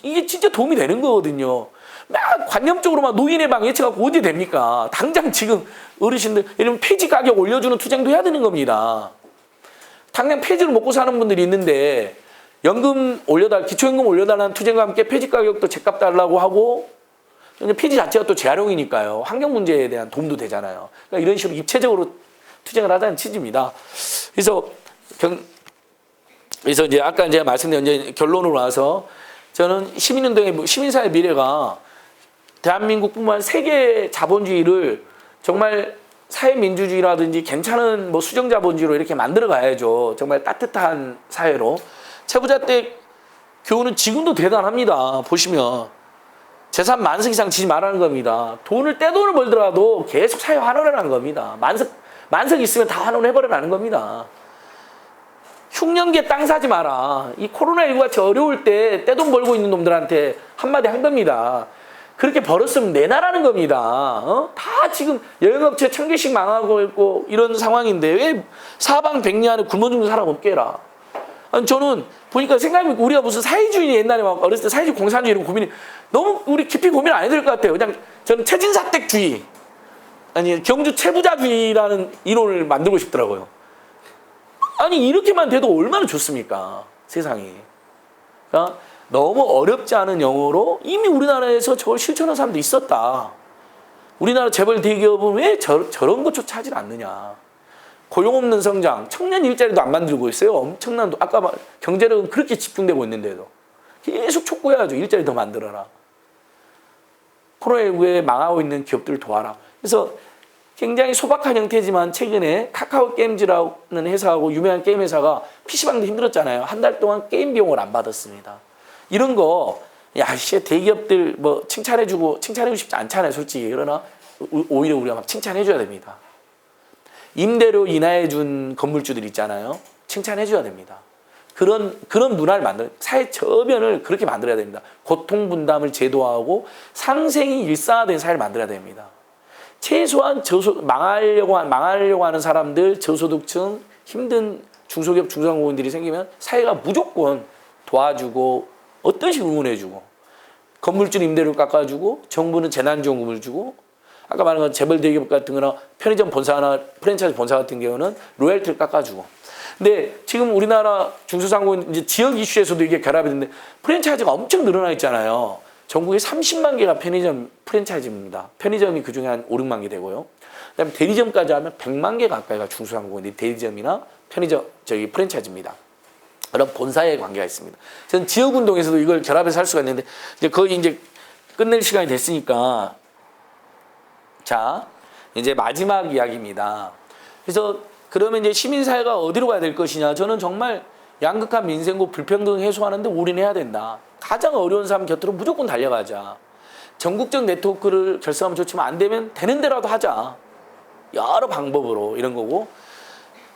이게 진짜 도움이 되는 거거든요. 막 관념적으로 막 노인의 방 예측하고 어디 됩니까? 당장 지금 어르신들 예를 들면 폐지 가격 올려주는 투쟁도 해야 되는 겁니다. 당장 폐지를 먹고 사는 분들이 있는데 연금 기초연금 올려달라는 투쟁과 함께 폐지 가격도 제값 달라고 하고 폐지 자체가 또 재활용이니까요. 환경 문제에 대한 도움도 되잖아요. 그러니까 이런 식으로 입체적으로 투쟁을 하자는 취지입니다. 그래서 이제 아까 제가 말씀드린 이제 결론으로 와서 저는 시민운동의 시민사회 미래가 대한민국뿐만 세계 자본주의를 정말 사회민주주의라든지 괜찮은 수정자본주의로 이렇게 만들어 가야죠. 정말 따뜻한 사회로. 채부자 때 교훈은 지금도 대단합니다. 보시면 재산 만석 이상 지지 말라는 겁니다. 떼돈을 벌더라도 계속 사회 환원하라는 겁니다. 만석 있으면 다 환원해버리라는 겁니다. 흉년기에 땅 사지 마라. 이 코로나19 같이 어려울 때 떼돈 벌고 있는 놈들한테 한마디 한 겁니다. 그렇게 벌었으면 내놔라는 겁니다. 다 지금 여행업체 1000개씩 망하고 있고 이런 상황인데 왜 사방백리 안에 굶어 죽는 사람 없게 해라. 아니 저는 보니까 생각해보니까 우리가 무슨 사회주의 옛날에 막 어렸을 때 사회주의 공산주의 이런 고민이 너무 우리 깊이 고민 안 해도 될 것 같아요. 그냥 저는 체진사택주의 경주 채부자주의라는 이론을 만들고 싶더라고요. 아니 이렇게만 돼도 얼마나 좋습니까? 세상이. 그러니까 너무 어렵지 않은 영어로 이미 우리나라에서 저걸 실천한 사람도 있었다. 우리나라 재벌 대기업은 왜 저런 것조차 하질 않느냐. 고용 없는 성장, 청년 일자리도 안 만들고 있어요. 엄청난, 아까 경제력은 그렇게 집중되고 있는데도. 계속 촉구해야죠. 일자리 더 만들어라. 코로나19에 망하고 있는 기업들을 도와라. 그래서 굉장히 소박한 형태지만 최근에 카카오 게임즈라는 회사하고 유명한 게임 회사가 PC방도 힘들었잖아요. 한 달 동안 게임 비용을 안 받았습니다. 이런 거, 야, 대기업들 뭐 칭찬해주고 싶지 않잖아요. 솔직히. 그러나 오히려 우리가 막 칭찬해줘야 됩니다. 임대료 인하해준 건물주들 있잖아요. 칭찬해줘야 됩니다. 그런 문화를 사회 저변을 그렇게 만들어야 됩니다. 고통 분담을 제도화하고 상생이 일상화된 사회를 만들어야 됩니다. 최소한 망하려고 하는 사람들, 저소득층, 힘든 중소기업, 중소상공인들이 생기면 사회가 무조건 도와주고 어떤 식으로 응원해주고 건물주는 임대료를 깎아주고 정부는 재난지원금을 주고 아까 말한 건 재벌 대기업 같은 거나 편의점 본사나 프랜차이즈 본사 같은 경우는 로열티를 깎아주고 근데 지금 우리나라 중소상공인 이제 지역 이슈에서도 이게 결합이 되는데 프랜차이즈가 엄청 늘어나 있잖아요. 전국에 30만 개가 편의점 프랜차이즈입니다. 편의점이 그중에 한 5, 6만 개 되고요. 그다음에 대리점까지 하면 100만 개 가까이가 중소상공인이 대리점이나 편의점 프랜차이즈입니다. 그런 본사의 관계가 있습니다. 저는 지역운동에서도 이걸 결합해서 할 수가 있는데 이제 거의 이제 끝낼 시간이 됐으니까 자 이제 마지막 이야기입니다. 그래서 그러면 이제 시민사회가 어디로 가야 될 것이냐. 저는 정말 양극화 민생고 불평등 해소하는데 올인해야 된다. 가장 어려운 사람 곁으로 무조건 달려가자. 전국적 네트워크를 결성하면 좋지만 안 되면 되는 대로라도 하자. 여러 방법으로 이런 거고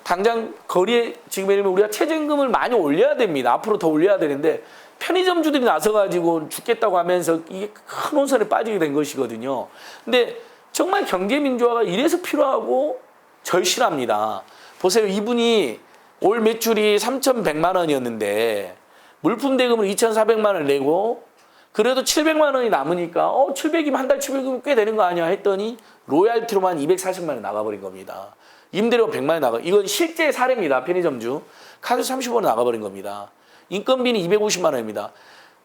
당장 거리에 지금 예를 들면 우리가 최저임금을 많이 올려야 됩니다. 앞으로 더 올려야 되는데 편의점주들이 나서가지고 죽겠다고 하면서 이게 큰 혼선에 빠지게 된 것이거든요. 근데 정말 경제민주화가 이래서 필요하고 절실합니다. 보세요. 이분이 올 매출이 3,100만 원이었는데 물품 대금을 2,400만 원을 내고 그래도 700만 원이 남으니까 700이면 한 달 700이면 꽤 되는 거 아니야 했더니 로얄티로만 240만 원 나가버린 겁니다. 임대료가 100만 원 나가. 이건 실제 사례입니다. 편의점주. 카드 30원 나가버린 겁니다. 인건비는 250만 원입니다.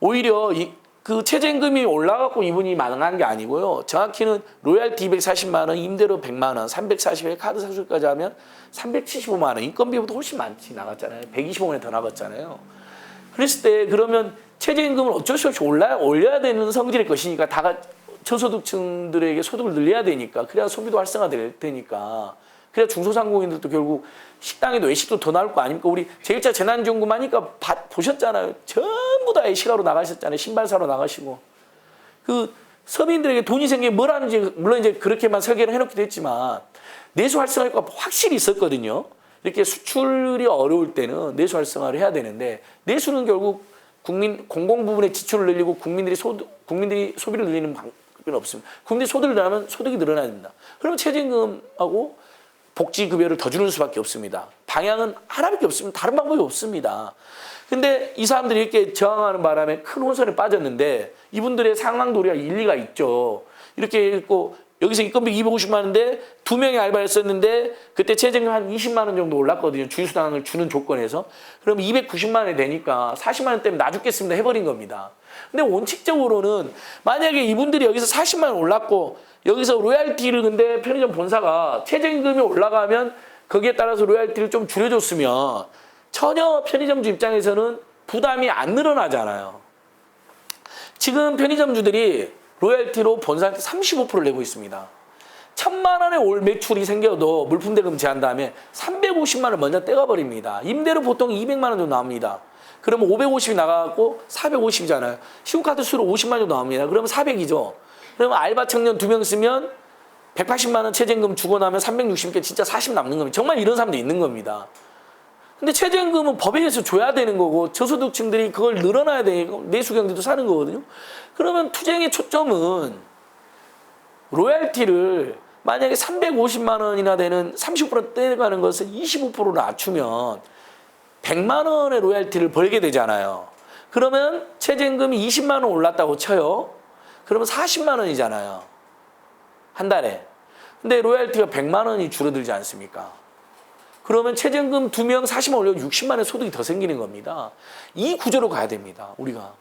오히려 그 최저임금이 올라가고 이분이 망한 게 아니고요. 정확히는 로얄티 240만 원, 임대료 100만 원, 340에 카드 사실까지 하면 375만 원. 인건비보다 훨씬 많이 나갔잖아요. 125원에 더 나갔잖아요. 그랬을 때 그러면 최저임금을 어쩔 수 없이 올려야 되는 성질일 것이니까 다 저소득층들에게 소득을 늘려야 되니까 그래야 소비도 활성화될 테니까 그래야 중소상공인들도 결국 식당에도 외식도 더 나올 거 아닙니까? 우리 제1차 재난지원금 하니까 보셨잖아요. 전부 다 외식하러 나가셨잖아요. 신발 사러 나가시고. 그 서민들에게 돈이 생기면 뭘 하는지 물론 이제 그렇게만 설계를 해놓기도 했지만 내수 활성화 효과가 확실히 있었거든요. 이렇게 수출이 어려울 때는 내수 활성화를 해야 되는데 내수는 결국 공공 부분의 지출을 늘리고 국민들이 소비를 늘리는 방법은 없습니다. 국민들이 소득을 늘리면 소득이 늘어나야 됩니다. 그러면 최저임금하고 복지급여를 더 주는 수밖에 없습니다. 방향은 하나밖에 없습니다. 다른 방법이 없습니다. 근데 이 사람들이 이렇게 저항하는 바람에 큰 혼선에 빠졌는데 이분들의 상황도 우리가 일리가 있죠. 이렇게 있고 여기서 인건비 250만 원인데 2명이 알바를 썼는데 그때 최저임금 한 20만 원 정도 올랐거든요. 주휴수당을 주는 조건에서. 그럼 290만 원이 되니까 40만 원 때문에 나 죽겠습니다 해버린 겁니다. 근데 원칙적으로는 만약에 이분들이 여기서 40만 원 올랐고 여기서 로얄티를 근데 편의점 본사가 최저임금이 올라가면 거기에 따라서 로얄티를 좀 줄여줬으면 전혀 편의점주 입장에서는 부담이 안 늘어나잖아요. 지금 편의점주들이 로얄티로 본사한테 35%를 내고 있습니다. 1,000만 원의 올 매출이 생겨도 물품 대금 제한 다음에 350만 원 먼저 떼가버립니다. 임대료 보통 200만 원 정도 나옵니다. 그러면 550이 나가고 450이잖아요. 신용카드 수로 50만 원 정도 나옵니다. 그러면 400이죠. 그러면 알바 청년 2명 쓰면 180만 원 최저임금 주고 나면 360개 진짜 40 남는 겁니다. 정말 이런 사람도 있는 겁니다. 근데 최저임금은 법에 의해서 줘야 되는 거고 저소득층들이 그걸 늘어나야 되고 내수경제도 사는 거거든요. 그러면 투쟁의 초점은 로얄티를 만약에 350만 원이나 되는 30% 떼가는 것을 25%로 낮추면 100만 원의 로얄티를 벌게 되잖아요. 그러면 최저임금이 20만 원 올랐다고 쳐요. 그러면 40만 원이잖아요. 한 달에. 근데 로얄티가 100만 원이 줄어들지 않습니까? 그러면 최저임금 2명 40만 원 올려 60만 원의 소득이 더 생기는 겁니다. 이 구조로 가야 됩니다. 우리가.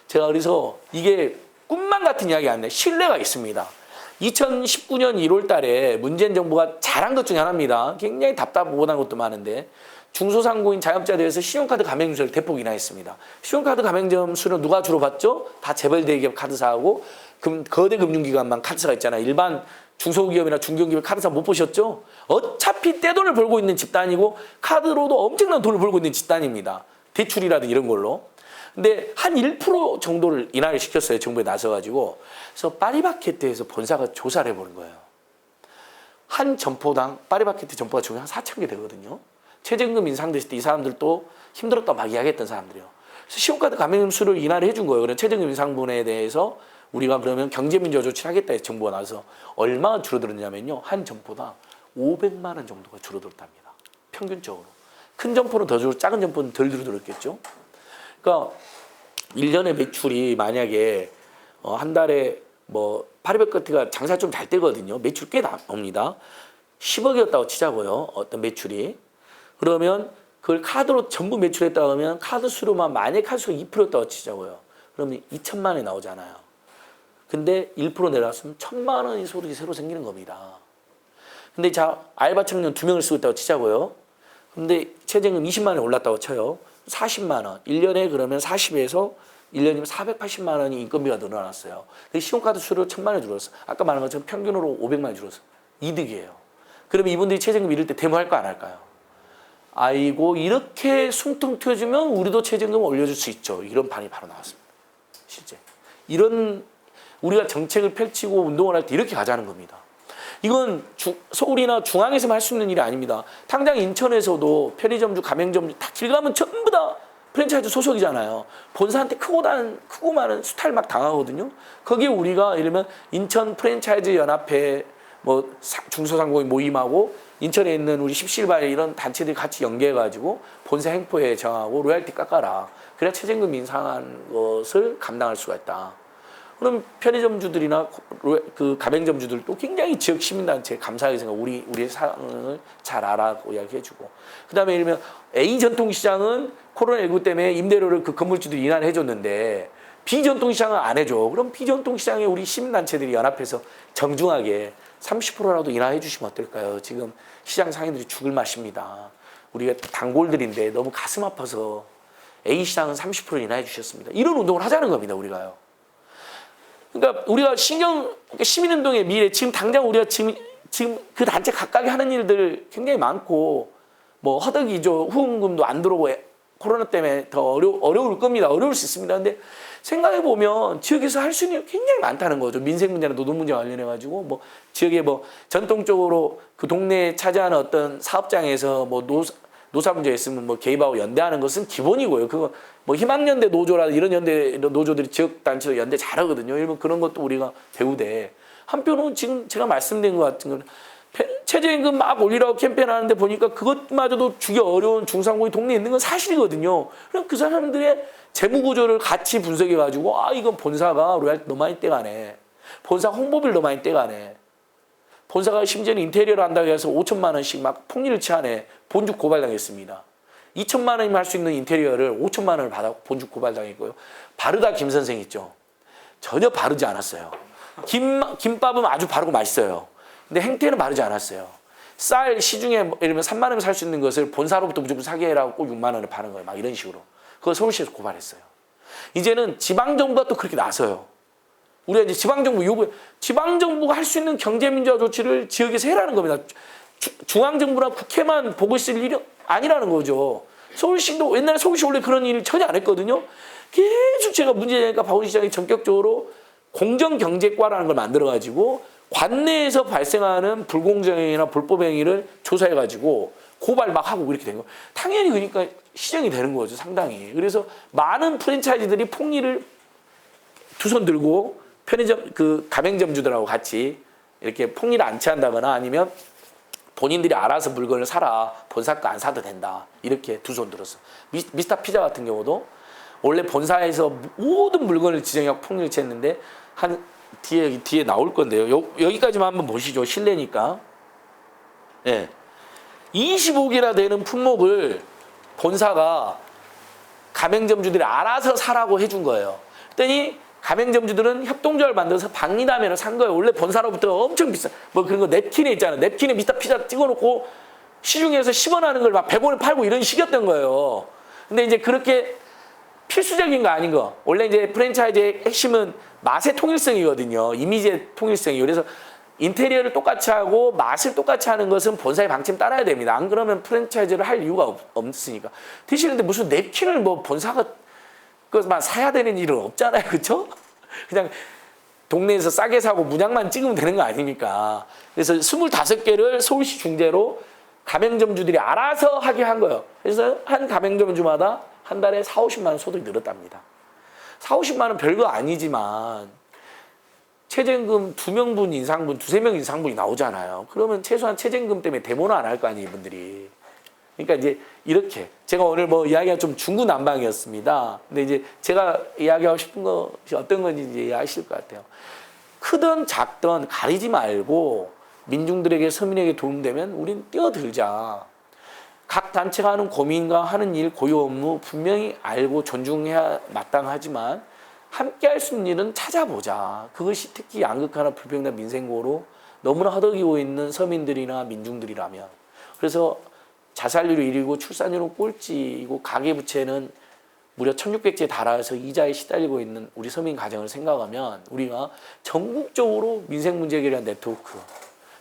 제가 그래서 이게 꿈만 같은 이야기 아니라 신뢰가 있습니다. 2019년 1월 달에 문재인 정부가 잘한 것 중에 하나입니다. 굉장히 답답하고 것도 많은데 중소상공인 자영업자들에서 신용카드 가맹점수를 대폭 인하했습니다. 신용카드 가맹점수는 누가 주로 받죠? 다 재벌 대기업 카드사하고 거대 금융기관만 카드사가 있잖아요. 일반 중소기업이나 중견기업 카드사 못 보셨죠? 어차피 떼돈을 벌고 있는 집단이고 카드로도 엄청난 돈을 벌고 있는 집단입니다. 대출이라든 이런 걸로. 근데 한 1% 정도를 인하를 시켰어요. 정부에 나서가지고. 그래서 파리바게뜨에서 본사가 조사를 해보는 거예요. 한 점포당 파리바게뜨 점포가 지금 한 4,000개 되거든요. 최저임금 인상됐을 때 이 사람들도 힘들었다 막 이야기했던 사람들이에요. 그래서 신용카드 가맹점수를 인하를 해준 거예요. 그런 최저임금 인상분에 대해서 우리가 그러면 경제민주화 조치를 하겠다 해서 정부가 나서 얼마나 줄어들었냐면요. 한 점포당 500만 원 정도가 줄어들었답니다. 평균적으로. 큰 점포는 더 줄어, 작은 점포는 덜 줄어들었겠죠. 그러니까 1년에 매출이 만약에 한 달에 뭐 파리바게뜨가 장사 좀 잘 되거든요. 매출 꽤 나옵니다. 10억이었다고 치자고요. 어떤 매출이. 그러면 그걸 카드로 전부 매출했다고 하면 카드 수로만 만약에 카드 수가 2%였다고 치자고요. 그러면 2천만 원이 나오잖아요. 근데 1% 내려왔으면 1,000만 원의 소득이 새로 생기는 겁니다. 근데 자, 알바 청년 2명을 쓰고 있다고 치자고요. 근데 최저임금 20만 원이 올랐다고 쳐요. 40만 원. 1년에 그러면 40에서 1년이면 480만 원이 인건비가 늘어났어요. 신용카드 수로 1,000만 원이 줄었어. 아까 말한 것처럼 평균으로 500만 원이 줄었어. 이득이에요. 그러면 이분들이 최저임금 이럴 때 데모할까 안 할까요? 아이고 이렇게 숨통 트여주면 우리도 최저임금 올려줄 수 있죠. 이런 반이 바로 나왔습니다. 실제. 이런 우리가 정책을 펼치고 운동을 할 때 이렇게 가자는 겁니다. 이건 서울이나 중앙에서만 할 수 있는 일이 아닙니다. 당장 인천에서도 편의점주, 가맹점주 다 길 가면 전부 다 프랜차이즈 소속이잖아요. 본사한테 크고 많은 수탈 막 당하거든요. 거기에 우리가 이러면 인천 프랜차이즈 연합회 뭐 중소상공인 모임하고 인천에 있는 우리 십실발 이런 단체들이 같이 연계해가지고 본사 행포에 정하고 로얄티 깎아라. 그래야 최저임금 인상한 것을 감당할 수가 있다. 그럼 편의점주들이나 그 가맹점주들도 굉장히 지역 시민단체 감사하게 생각, 우리의 상황을 잘 알아고 이야기해주고. 그 다음에 예를 들면 A 전통시장은 코로나19 때문에 임대료를 그 건물주들이 인하를 해줬는데 B 전통시장은 안 해줘. 그럼 B 전통시장에 우리 시민단체들이 연합해서 정중하게 30%라도 인하해 주시면 어떨까요? 지금 시장 상인들이 죽을 맛입니다. 우리가 단골들인데 너무 가슴 아파서 A 시장은 30% 인하해 주셨습니다. 이런 운동을 하자는 겁니다. 우리가요. 그러니까 우리가 시민운동의 미래, 지금 당장 우리가 지금 그 단체 각각이 하는 일들 굉장히 많고, 뭐 허덕이죠. 후원금도 안 들어오고 코로나 때문에 더 어려울 겁니다. 어려울 수 있습니다. 근데 생각해보면 지역에서 할 수 있는 일 굉장히 많다는 거죠. 민생 문제나 노동 문제 관련해가지고, 뭐 지역에 뭐 전통적으로 그 동네에 차지하는 어떤 사업장에서 뭐 노사 문제가 있으면 뭐 개입하고 연대하는 것은 기본이고요. 그거 뭐 희망연대 노조라 이런 연대 노조들이 지역 단체로 연대 잘하거든요. 일본 그런 것도 우리가 배우되 한편으로는 지금 제가 말씀드린 것 같은 건 최저임금 막 올리라고 캠페인하는데 보니까 그것마저도 주기 어려운 중상공인 동네에 있는 건 사실이거든요. 그럼 그 사람들의 재무 구조를 같이 분석해가지고 아 이건 본사가 로얄티 너무 많이 떼가네. 본사 홍보비를 너무 많이 떼가네. 본사가 심지어는 인테리어를 한다고 해서 5천만 원씩 막 폭리를 취하네. 본죽 고발당했습니다. 2천만 원이면 할 수 있는 인테리어를 5천만 원을 받아 본죽 고발당했고요. 바르다 김 선생 있죠. 전혀 바르지 않았어요. 김밥은 아주 바르고 맛있어요. 근데 행태는 바르지 않았어요. 쌀 시중에 예를 들면 3만 원에 살 수 있는 것을 본사로부터 무조건 사게 해라고 꼭 6만 원을 파는 거예요. 막 이런 식으로. 그걸 서울시에서 고발했어요. 이제는 지방정부가 또 그렇게 나서요. 우리가 이제 지방정부가 할 수 있는 경제민주화 조치를 지역에서 해라는 겁니다. 중앙정부나 국회만 보고 있을 일이 아니라는 거죠. 서울시도 옛날에 서울시 원래 그런 일을 전혀 안 했거든요. 계속 제가 문제되니까 박원순 시장이 전격적으로 공정경제과라는 걸 만들어가지고 관내에서 발생하는 불공정행위나 불법 행위를 조사해가지고 고발 막 하고 이렇게 된 거예요. 당연히 그러니까 시정이 되는 거죠, 상당히. 그래서 많은 프랜차이즈들이 폭리를 두 손 들고 편의점, 그 가맹점주들하고 같이 이렇게 폭리를 안 취한다거나 아니면 본인들이 알아서 물건을 사라. 본사 거 안 사도 된다. 이렇게 두 손 들었어. 미스터 피자 같은 경우도 원래 본사에서 모든 물건을 지정하고 폭리를 취했는데 한 뒤에 나올 건데요. 여기까지만 한번 보시죠. 실내니까. 예. 25개나 되는 품목을 본사가 가맹점주들이 알아서 사라고 해준 거예요. 그랬더니 가맹점주들은 협동조합을 만들어서 박리라면을 산 거예요. 원래 본사로부터 엄청 비싼 뭐 그런 거 냅킨에 있잖아요. 냅킨에 미스터 피자 찍어놓고 시중에서 10원 하는 걸 막 100원에 팔고 이런 식이었던 거예요. 근데 이제 그렇게 필수적인 거 아닌 거. 원래 이제 프랜차이즈의 핵심은 맛의 통일성이거든요. 이미지의 통일성이. 그래서 인테리어를 똑같이 하고 맛을 똑같이 하는 것은 본사의 방침 따라야 됩니다. 안 그러면 프랜차이즈를 할 이유가 없으니까. 대신에 무슨 냅킨을 뭐 본사가 그것만 사야 되는 일은 없잖아요. 그렇죠? 그냥 동네에서 싸게 사고 문양만 찍으면 되는 거 아닙니까? 그래서 25개를 서울시 중재로 가맹점주들이 알아서 하게 한 거예요. 그래서 한 가맹점주마다 한 달에 40~50만 원 소득이 늘었답니다. 40~50만 원 별거 아니지만 최저임금 2명분 인상분, 2~3명 인상분이 나오잖아요. 그러면 최소한 최저임금 때문에 데모는 안 할 거 아니에요, 이분들이. 그러니까 이제 이렇게 제가 오늘 뭐 이야기가 좀 중구난방이었습니다. 근데 이제 제가 이야기하고 싶은 것이 어떤 건지 이제 아실 것 같아요. 크든 작든 가리지 말고 민중들에게 서민에게 도움되면 우린 뛰어들자. 각 단체가 하는 고민과 하는 일, 고유 업무 분명히 알고 존중해야 마땅하지만 함께 할 수 있는 일은 찾아보자. 그것이 특히 양극화나 불평등 민생고로 너무나 허덕이고 있는 서민들이나 민중들이라면. 그래서 자살률이 1위고 출산율은 꼴찌이고 가계부채는 무려 1600조에 달하여서 이자에 시달리고 있는 우리 서민 가정을 생각하면 우리가 전국적으로 민생 문제 해결한 네트워크,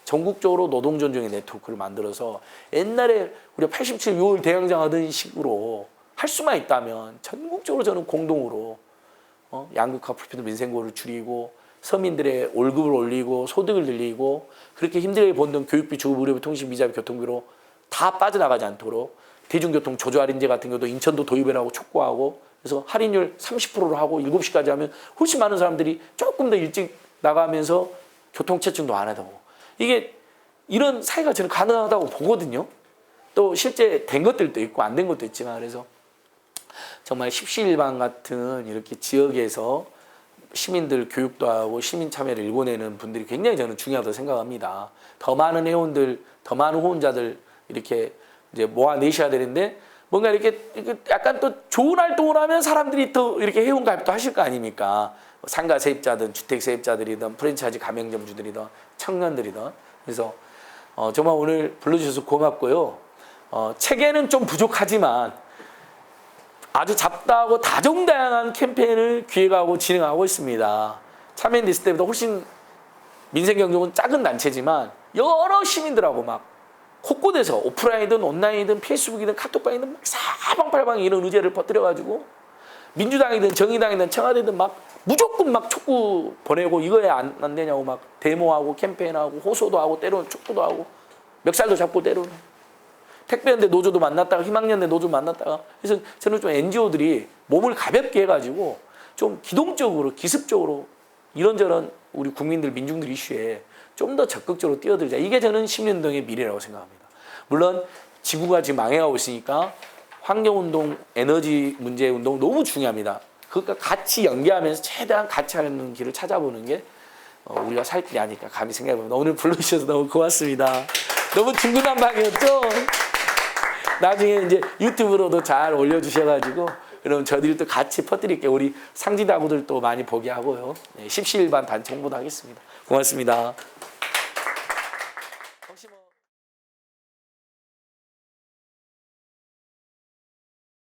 전국적으로 노동 존중의 네트워크를 만들어서 옛날에 우리가 87 6월 대항장 하던 식으로 할 수만 있다면 전국적으로 저는 공동으로 양극화 불평등 민생고를 줄이고 서민들의 월급을 올리고 소득을 늘리고 그렇게 힘들게 번던 교육비, 주급, 의료비, 통신비, 이자비, 교통비로 다 빠져나가지 않도록 대중교통 조조 할인제 같은 경우도 인천도 도입을 하고 촉구하고 그래서 할인율 30%로 하고 7시까지 하면 훨씬 많은 사람들이 조금 더 일찍 나가면서 교통체증도 안 하다고. 이게 이런 사회가 저는 가능하다고 보거든요. 또 실제 된 것들도 있고 안 된 것도 있지만 그래서 정말 십시일반 같은 이렇게 지역에서 시민들 교육도 하고 시민 참여를 일궈내는 분들이 굉장히 저는 중요하다고 생각합니다. 더 많은 회원들, 더 많은 후원자들 이렇게 이제 모아내셔야 되는데 뭔가 이렇게 약간 또 좋은 활동을 하면 사람들이 더 이렇게 회원 가입도 하실 거 아닙니까? 상가 세입자든 주택 세입자들이든 프랜차이즈 가맹점주들이든 청년들이든 그래서 정말 오늘 불러주셔서 고맙고요. 체계는 좀 부족하지만 아주 잡다하고 다종다양한 캠페인을 기획하고 진행하고 있습니다. 참여연대 때보다 훨씬 민생경제는 작은 단체지만 여러 시민들하고 막 곳곳에서 오프라인이든 온라인이든 페이스북이든 카톡방이든 막 사방팔방에 이런 의제를 퍼뜨려가지고 민주당이든 정의당이든 청와대든 막 무조건 막 촉구 보내고 이거에 안 되냐고 막 데모하고 캠페인하고 호소도 하고 때로는 촉구도 하고 멱살도 잡고 때로는 택배연대 노조도 만났다가 희망연대 노조 만났다가 그래서 저는 좀 NGO들이 몸을 가볍게 해가지고 좀 기동적으로 기습적으로 이런저런 우리 국민들 민중들 이슈에 좀 더 적극적으로 뛰어들자. 이게 저는 시민운동의 미래라고 생각합니다. 물론 지구가 지금 망해가고 있으니까 환경운동, 에너지 문제 운동 너무 중요합니다. 그것과 같이 연계하면서 최대한 같이 하는 길을 찾아보는 게 우리가 살 길이 아닐까 감히 생각해봅니다. 오늘 불러주셔서 너무 고맙습니다. 너무 중구난방이었죠? 나중에 이제 유튜브로도 잘 올려주셔가지고 그럼 저희들도 같이 퍼뜨릴게요. 우리 상지다구들도 많이 보게 하고요. 네, 십시일반 단체 홍보도 하겠습니다. 고맙습니다. 혹시 뭐